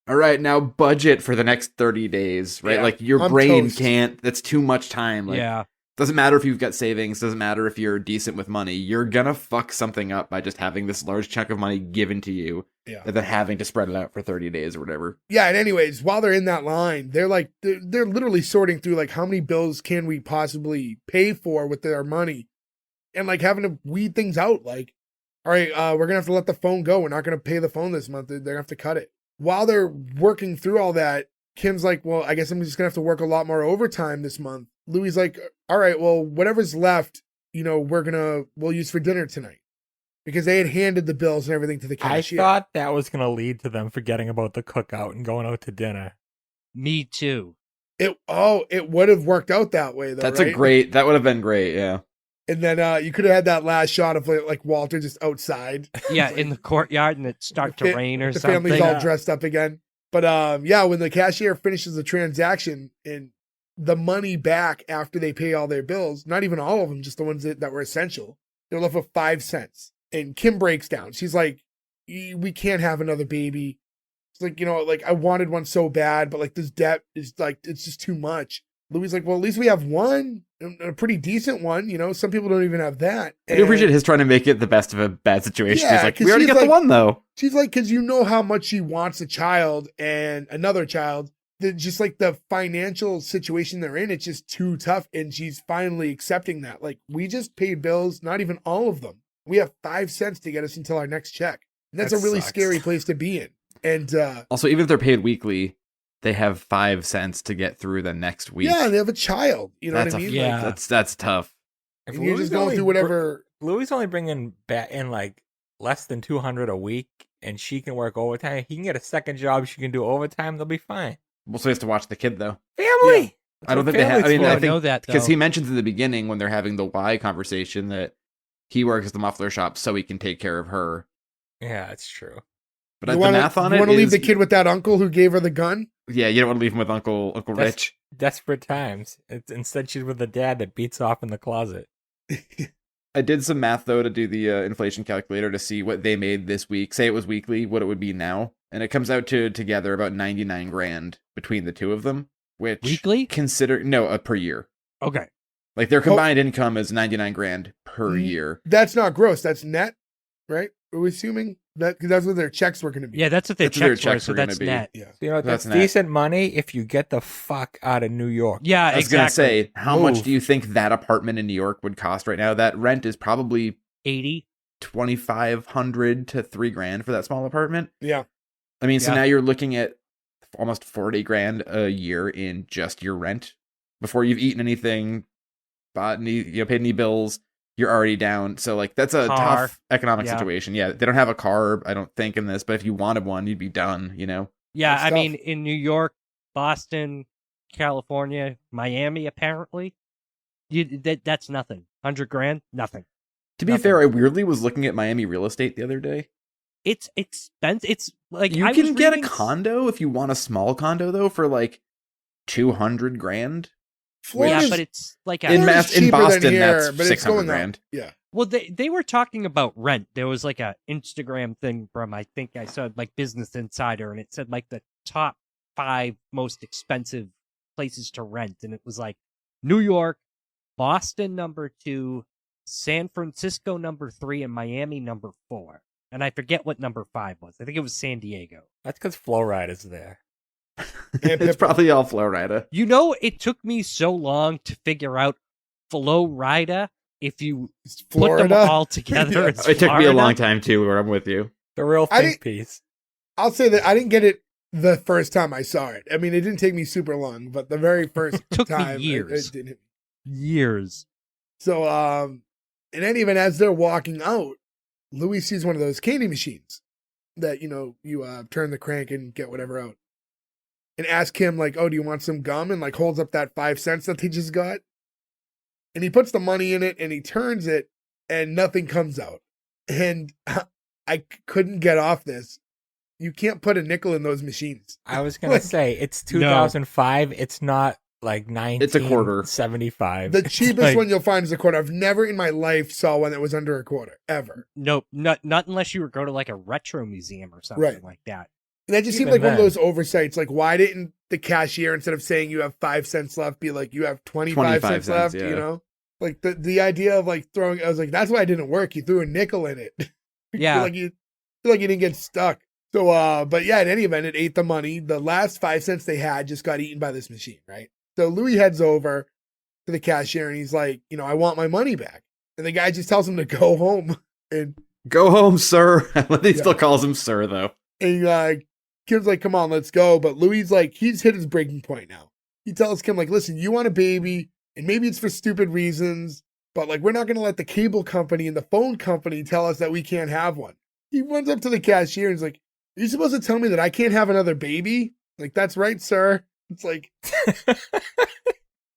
all right, now budget for the next 30 days, right? Yeah, like your I'm brain toast. can't, that's too much time. Like Yeah. doesn't matter if you've got savings, doesn't matter if you're decent with money. You're gonna fuck something up by just having this large chunk of money given to you Yeah. and then having to spread it out for 30 days or whatever. Yeah, and anyways, while they're in that line, they're like they're literally sorting through like how many bills can we possibly pay for with their money, and like having to weed things out. Like, all right, we're gonna have to let the phone go. We're not gonna pay the phone this month. They're gonna have to cut it. While they're working through all that, Kim's like, well, I guess I'm just gonna have to work a lot more overtime this month. Louis like, all right, well, whatever's left, we'll use for dinner tonight. because they had handed the bills and everything to the I cashier. thought that was going to lead to them forgetting about the cookout and going out to dinner. Me too. It would have worked out that way though. That's right? that would have been great, yeah. And then you could have had that last shot of like Walter just outside. Yeah, in the courtyard, and it start to rain or the something. family's all Yeah. dressed up again. But yeah, when the cashier finishes the transaction and the money back after they pay all their bills, not even all of them, just the ones that were essential, they're left with 5 cents. And Kim breaks down. She's like, we can't have another baby. It's like, like I wanted one so bad, but like this debt is like, it's just too much. Louis like, well, at least we have one, and a pretty decent one. Some people don't even have that. I do appreciate his trying to make it the best of a bad situation. Yeah, He's like, 'cause we already she's got the like- one though. She's like, because how much she wants a child and another child. Just like the financial situation they're in, it's just too tough. And she's finally accepting that. Like, we just paid bills, not even all of them. We have 5 cents to get us until our next check. And that's That a really sucks. scary place to be in. And Also, even if they're paid weekly, they have 5 cents to get through the next week. yeah, they have a child. You know that's what I mean? Yeah. that's tough. If And you're Louis just going only through whatever. Louis only bringing back in like less than 200 a week, and she can work overtime. He can get a second job. She can do overtime. They'll be fine. Well, so he has to watch the kid though. Family. I don't think they have. I mean, for. I I know think that, because though. he mentions in the beginning when they're having the why conversation that he works at the muffler shop so he can take care of her. Yeah, it's true. But You the wanna- math on you it want to leave is- the kid with that uncle who gave her the gun? Yeah, you don't want to leave him with Uncle That's- Rich. Desperate times. Instead, she's with the dad that beats off in the closet. I did some math though to do the inflation calculator to see what they made this week. Say it was weekly, what it would be now, and it comes out to together about 99 grand between the two of them. Which Weekly? per year. Okay. Like their combined income is 99 grand per Mm. year. That's not gross. That's net, right? Are we assuming that? Because that's what their checks were going to be. Yeah, that's what their That's what their checks were, checks so were gonna that's be. net. Yeah. So, that's That's net. decent money if you get the fuck out of New York. Yeah, I was exactly. gonna say, how much Move. do you think that apartment in New York would cost right now? That rent is probably 80. 2,500 to $3,000 for that small apartment. Yeah. I mean, so Yeah. now you're looking at almost 40 grand a year in just your rent before you've eaten anything, bought any, paid any bills. You're already down. So like that's a Car. tough economic Yeah. situation. Yeah, they don't have a car, I don't think, in this. But if you wanted one, you'd be done. Yeah, That's I tough. mean, in New York, Boston, California, Miami, apparently, that's nothing. 100 grand, nothing. To be Nothing. fair, I weirdly was looking at Miami real estate the other day. It's expensive. It's like You I can was get a reading condo if you want a small condo though for like 200 grand. Florida's, Yeah, but it's like In Florida's in cheaper than Boston, here, that's but it's 600 going up. grand. Yeah. well, they were talking about rent. There was like a Instagram thing from I think I saw like Business Insider, and it said like the top 5 most expensive places to rent, and it was like New York, Boston number 2, San Francisco number 3, and Miami number 4. And I forget what number 5 was. I think it was San Diego. That's because Flowrider's there. It's probably all Florida. It took me so long to figure out Florida. If you It's put them Florida. all together, Yeah. it's It took me a Florida. long time too, where I'm with you. The real I think didn't- piece. I'll say that I didn't get it the first time I saw it. I mean, it didn't take me super long, but the very first Took me time, years. It didn't hit me. Years. So, in any event, as they're walking out, Louis sees one of those candy machines that, you turn the crank and get whatever out. And asks him, like, oh, do you want some gum? And, like, holds up that 5 cents that he just got. And he puts the money in it and he turns it and nothing comes out. And I couldn't get off this. You can't put a nickel in those machines. I was gonna Like- say it's No. 2005. It's not like 1975. It's a quarter. 75. The It's cheapest like- one you'll find is a quarter. I've never in my life saw one that was under a quarter, ever. Nope, not unless you were going to like a retro museum or something Right. like that. And that just seemed Even like one of then. those oversights. Like, why didn't the cashier, instead of saying you have 5 cents left, be like, you have 25 cents left, yeah. Like, the idea of, like, throwing, I was like, that's why it didn't work. You threw a nickel in it. Yeah. feel like you didn't get stuck. So, but yeah, in any event, it ate the money. The last 5 cents they had just got eaten by this machine, right? So Louis heads over to the cashier and he's like, I want my money back. And the guy just tells him to go home. And Go home, sir. He Yeah. still calls him sir, though. Kim's like, come on, let's go. But Louis like, he's hit his breaking point now. He tells Kim, like, listen, you want a baby, and maybe it's for stupid reasons, but like, we're not going to let the cable company and the phone company tell us that we can't have one. He runs up to the cashier and is like, are you supposed to tell me that I can't have another baby? Like, that's right, sir. It's like,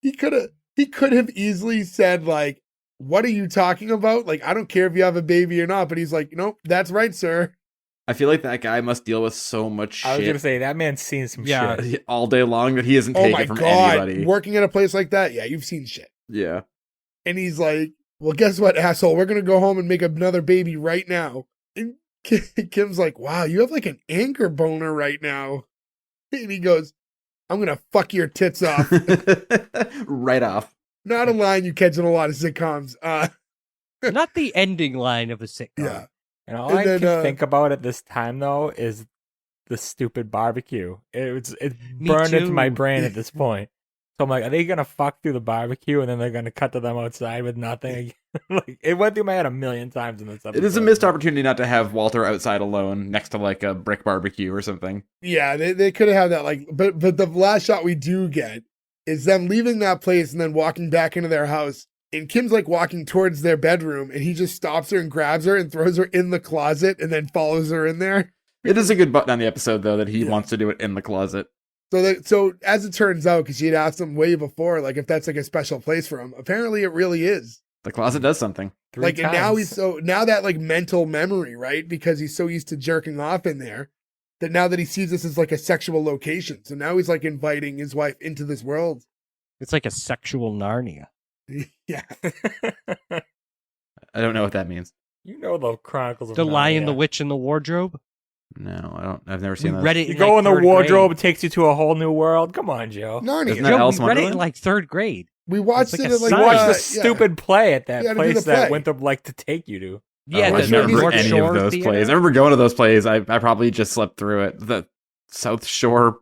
he could have easily said, like, what are you talking about? Like, I don't care if you have a baby or not, but he's like, nope, that's right, sir. I feel like that guy must deal with so much I was shit gonna say that man's seen some shit. all day long that he isn't Oh taking my from God. anybody. Working at a place like that? Yeah, you've seen shit. Yeah. And he's like, well, guess what, asshole? We're going to go home and make another baby right now. And Kim's like, wow, you have like an anchor boner right now. And he goes, I'm going to fuck your tits off. Right off. Not a line you catch in a lot of sitcoms. Not the ending line of a sitcom. Yeah. And all And I then, can think about at this time, though, is the stupid barbecue. It's Me burned into my too. brain at this point. So I'm like, are they going to fuck through the barbecue and then they're going to cut to them outside with nothing? Like, it went through my head a million times in this episode. It is a missed opportunity not to have Walter outside alone next to like a brick barbecue or something. Yeah, they could have had that. Like, but the last shot we do get is them leaving that place and then walking back into their house. And Kim's like walking towards their bedroom and he just stops her and grabs her and throws her in the closet and then follows her in there. It is a good button on the episode, though, that he Yeah. wants to do it in the closet. So as it turns out, because she had asked him way before, like if that's like a special place for him, apparently it really is. The closet does something. Like, and now that like mental memory, right? Because he's so used to jerking off in there that now that he sees this as like a sexual location. So now he's like inviting his wife into this world. It's like a sexual Narnia. Yeah. I don't know what that means. You know the Chronicles of The Lion, Narnia. the Witch, and the Wardrobe. No, I don't. I've never We seen that. read it. You in, go like, in the third wardrobe, grade. it takes you to a whole new world. Come on, Joe. Narnia. Isn't that Joe, Alice we read it in Wonderland? like third grade. We watched It's like it a at like sign. You watched Yeah. the stupid play at that Yeah, to do place the that play. Winthrop liked to take you to. Yeah, Oh, I the that's don't what remember North any Shore of those Theater. plays. I remember going to those plays. I probably just slept through it. The South Shore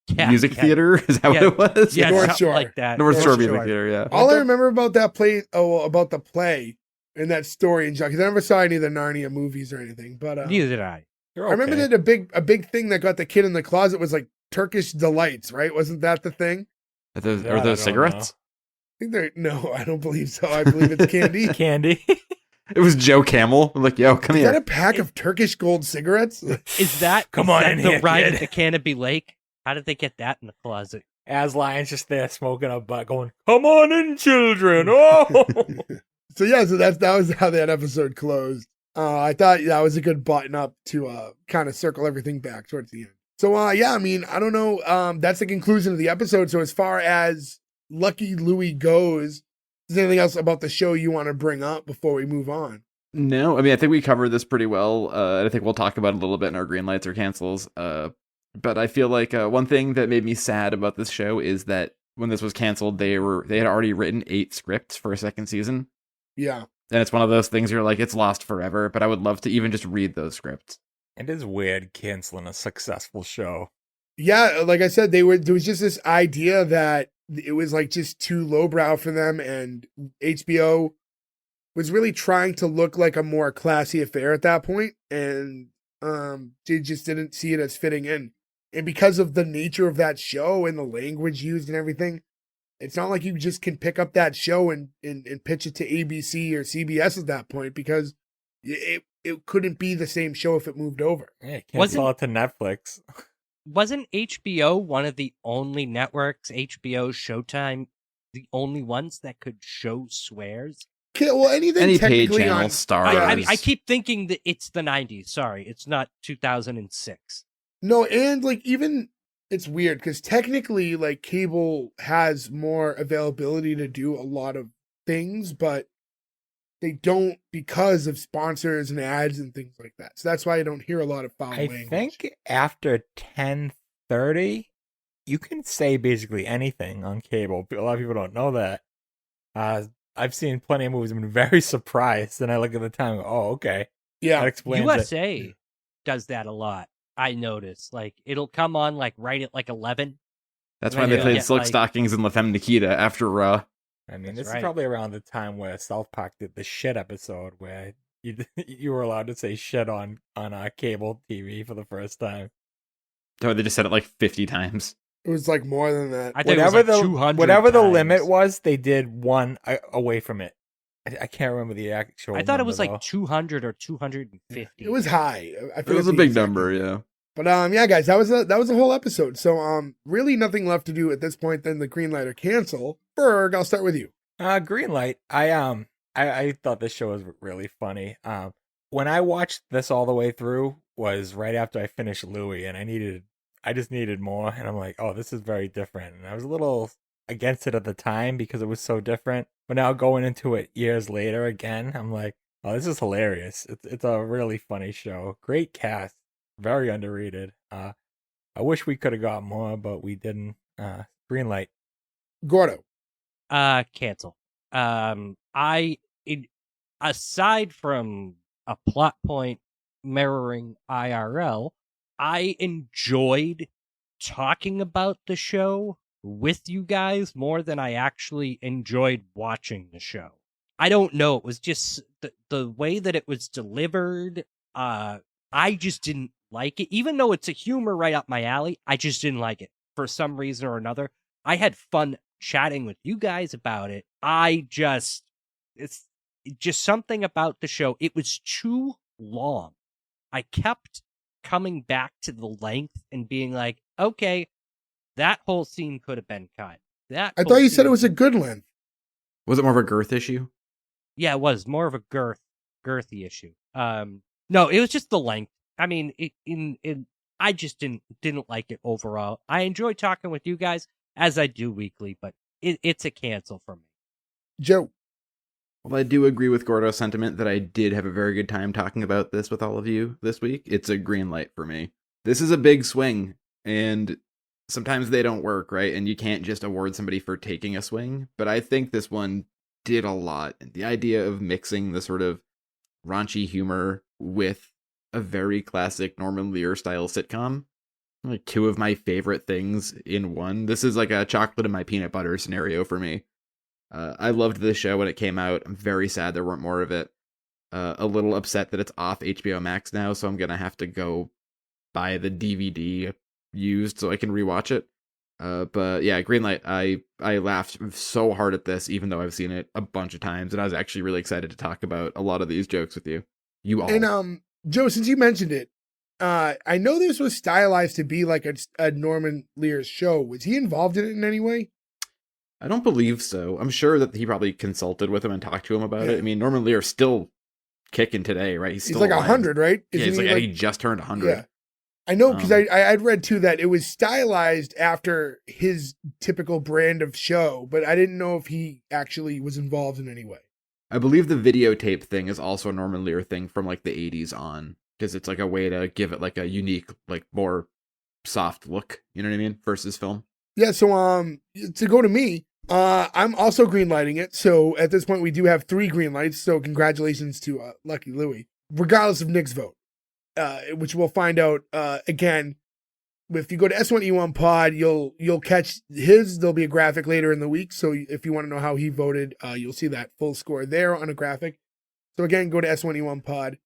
Yeah, Music yeah. Theater? Is that Yeah. what it was? Yeah, North something Shore. like that. North Shore North Music Shore. Theater, yeah. All I remember about that play, about the play and that story in John, because I never saw any of the Narnia movies or anything. But Neither did I. You're I remember okay. that a big thing that got the kid in the closet was like Turkish delights, right? Wasn't that the thing? Are those, That are I those don't cigarettes? I think they're no, I don't believe so. I believe it's candy. Candy. It was Joe Camel. I'm like, yo, come Is here. that a pack of Turkish gold cigarettes? Is that Come is on that in the here, ride kid. at the Canopy Lake? How did they get that in the closet? Asline's just there smoking a butt, going, "Come on in, children!" Oh, So yeah, so that was how that episode closed. I thought that was a good button up to kind of circle everything back towards the end. So yeah, I mean, I don't know. That's the conclusion of the episode. So as far as Lucky Louie goes, is there anything else about the show you want to bring up before we move on? No, I mean, I think we covered this pretty well. And I think we'll talk about it a little bit in our green lights or cancels. But I feel like one thing that made me sad about this show is that when this was canceled, they had already written 8 scripts for a second season. Yeah. And it's one of those things you're like, it's lost forever. But I would love to even just read those scripts. it is weird canceling a successful show. Yeah, like I said, there was just this idea that it was like just too lowbrow for them, and HBO was really trying to look like a more classy affair at that point, and they just didn't see it as fitting in. And because of the nature of that show and the language used and everything, it's not like you just can pick up that show and pitch it to ABC or CBS at that point, because it couldn't be the same show if it moved over. Yeah, can't sell it to Netflix. Wasn't HBO one of the only networks, HBO, Showtime, the only ones that could show swears? Okay, well, anything Any paid technically channel on stars. I keep thinking that it's the 90s. Sorry, it's not 2006. No, and like even it's weird because technically like cable has more availability to do a lot of things, but they don't because of sponsors and ads and things like that. So that's why I don't hear a lot of foul I language. think after 10:30, you can say basically anything on cable. A lot of people don't know that. I've seen plenty of movies. I've been very surprised, and I look at the time. And go, oh, okay. That Yeah, explains it. USA does that a lot. I notice. Like, it'll come on like right at like 11. That's And why then they played get, Silk like- Stockings and La Femme Nikita after Raw. I mean, That's this is right. probably around the time where South Park did the shit episode where you were allowed to say shit on cable TV for the first time. Oh, they just said it like 50 times. it was like more than that. I think it was like 200 whatever the times. limit was, they did one away from it. I can't remember the actual. I thought it number, was like though. 200 or 250. It was high. I It forget was a the big exact number, yeah. But yeah, guys, that was a whole episode. So really nothing left to do at this point than the green light or cancel. Berg, I'll start with you. Green light. I thought this show was really funny. When I watched this all the way through was right after I finished Louie, and I just needed more, and I'm like, oh, this is very different. And I was a little against it at the time because it was so different. But now going into it years later again, I'm like, oh, this is hilarious. It's a really funny show. Great cast, very underrated. I wish we could have got more, but we didn't. Green light. Gordo. Cancel. Aside from a plot point mirroring IRL, I enjoyed talking about the show with you guys more than I actually enjoyed watching the show. I don't know. It was just the way that it was delivered. I just didn't like it. Even though it's a humor right up my alley, I just didn't like it for some reason or another. I had fun chatting with you guys about it. It's just something about the show. It was too long. I kept coming back to the length and being like, okay, that whole scene could have been cut. I thought you said it was a good length. Was it more of a girth issue? Yeah, it was more of a girthy issue. No, it was just the length. I mean, I just didn't like it overall. I enjoy talking with you guys as I do weekly, but it's a cancel for me. Joe. Well, I do agree with Gordo's sentiment that I did have a very good time talking about this with all of you this week. It's a green light for me. This is a big swing, and sometimes they don't work, right? And you can't just award somebody for taking a swing. But I think this one did a lot. And the idea of mixing the sort of raunchy humor with a very classic Norman Lear style sitcom, like two of my favorite things in one. This is like a chocolate and my peanut butter scenario for me. I loved this show when it came out. I'm very sad there weren't more of it. A little upset that it's off HBO Max now, so I'm gonna have to go buy the DVD used so I can rewatch it. But yeah, Greenlight, I laughed so hard at this, even though I've seen it a bunch of times, and I was actually really excited to talk about a lot of these jokes with you. You all. And Joe, since you mentioned it, I know this was stylized to be like a Norman Lear's show. Was he involved in it in any way? I don't believe so. I'm sure that he probably consulted with him and talked to him about it. I mean, Norman Lear's still kicking today, right? He's still like alive. 100, right? Yeah, he's like, he just turned 100. Yeah. I know, because I'd read too that it was stylized after his typical brand of show, but I didn't know if he actually was involved in any way. I believe the videotape thing is also a Norman Lear thing from like the 80s on, because it's like a way to give it like a unique, like more soft look, you know what I mean, versus film. Yeah, so to go to me, I'm also green lighting it. So at this point, we do have 3 green lights. So congratulations to Lucky Louie, regardless of Nick's vote, which we'll find out again. If you go to S1E1 Pod, you'll catch his. There'll be a graphic later in the week. So if you want to know how he voted, you'll see that full score there on a graphic. So again, go to S1E1 Pod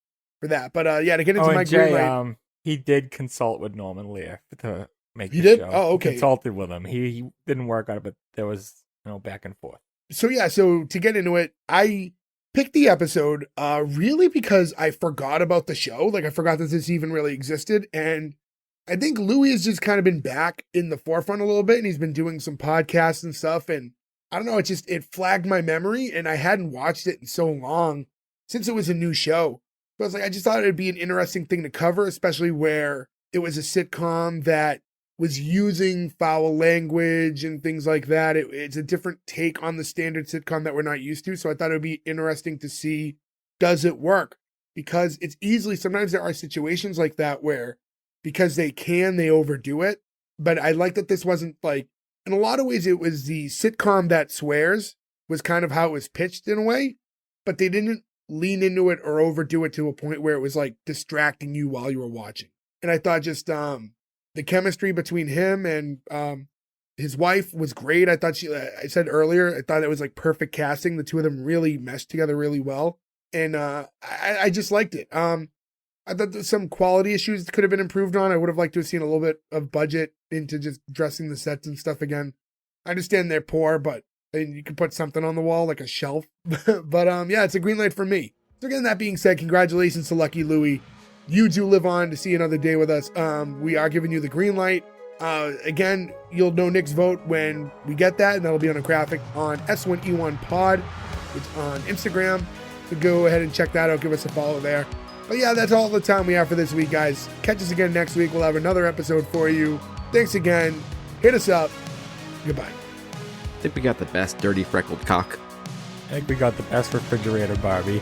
for that. But yeah, to get into my green light, he did consult with Norman Lear to make he the did. show. Oh, okay. He consulted with him. He didn't work on it, but there was back and forth. So yeah, so to get into it, I picked the episode really because I forgot about the show. Like I forgot that this even really existed, and I think Louis has just kind of been back in the forefront a little bit, and he's been doing some podcasts and stuff. And I don't know, it flagged my memory, and I hadn't watched it in so long since it was a new show. So I was like, I just thought it'd be an interesting thing to cover, especially where it was a sitcom that was using foul language and things like that. It's a different take on the standard sitcom that we're not used to. So I thought it would be interesting to see, does it work? Because it's sometimes there are situations like that where, because they overdo it. But I like that this wasn't like, in a lot of ways, it was the sitcom that swears was kind of how it was pitched in a way, but they didn't lean into it or overdo it to a point where it was like distracting you while you were watching. And I thought just, the chemistry between him and his wife was great. I thought I said earlier, I thought it was like perfect casting. The two of them really meshed together really well. And I just liked it. I thought there's some quality issues that could have been improved on. I would have liked to have seen a little bit of budget into just dressing the sets and stuff again. I understand they're poor, but and you can put something on the wall like a shelf. But yeah, it's a green light for me. So again, that being said, congratulations to Lucky Louie. You do live on to see another day with us. We are giving you the green light. Again, you'll know Nick's vote when we get that, and that'll be on a graphic on S1E1 Pod. It's on Instagram. So go ahead and check that out. Give us a follow there. But yeah, that's all the time we have for this week, guys. Catch us again next week. We'll have another episode for you. Thanks again. Hit us up. Goodbye. I think we got the best dirty freckled cock. I think we got the best refrigerator, Barbie.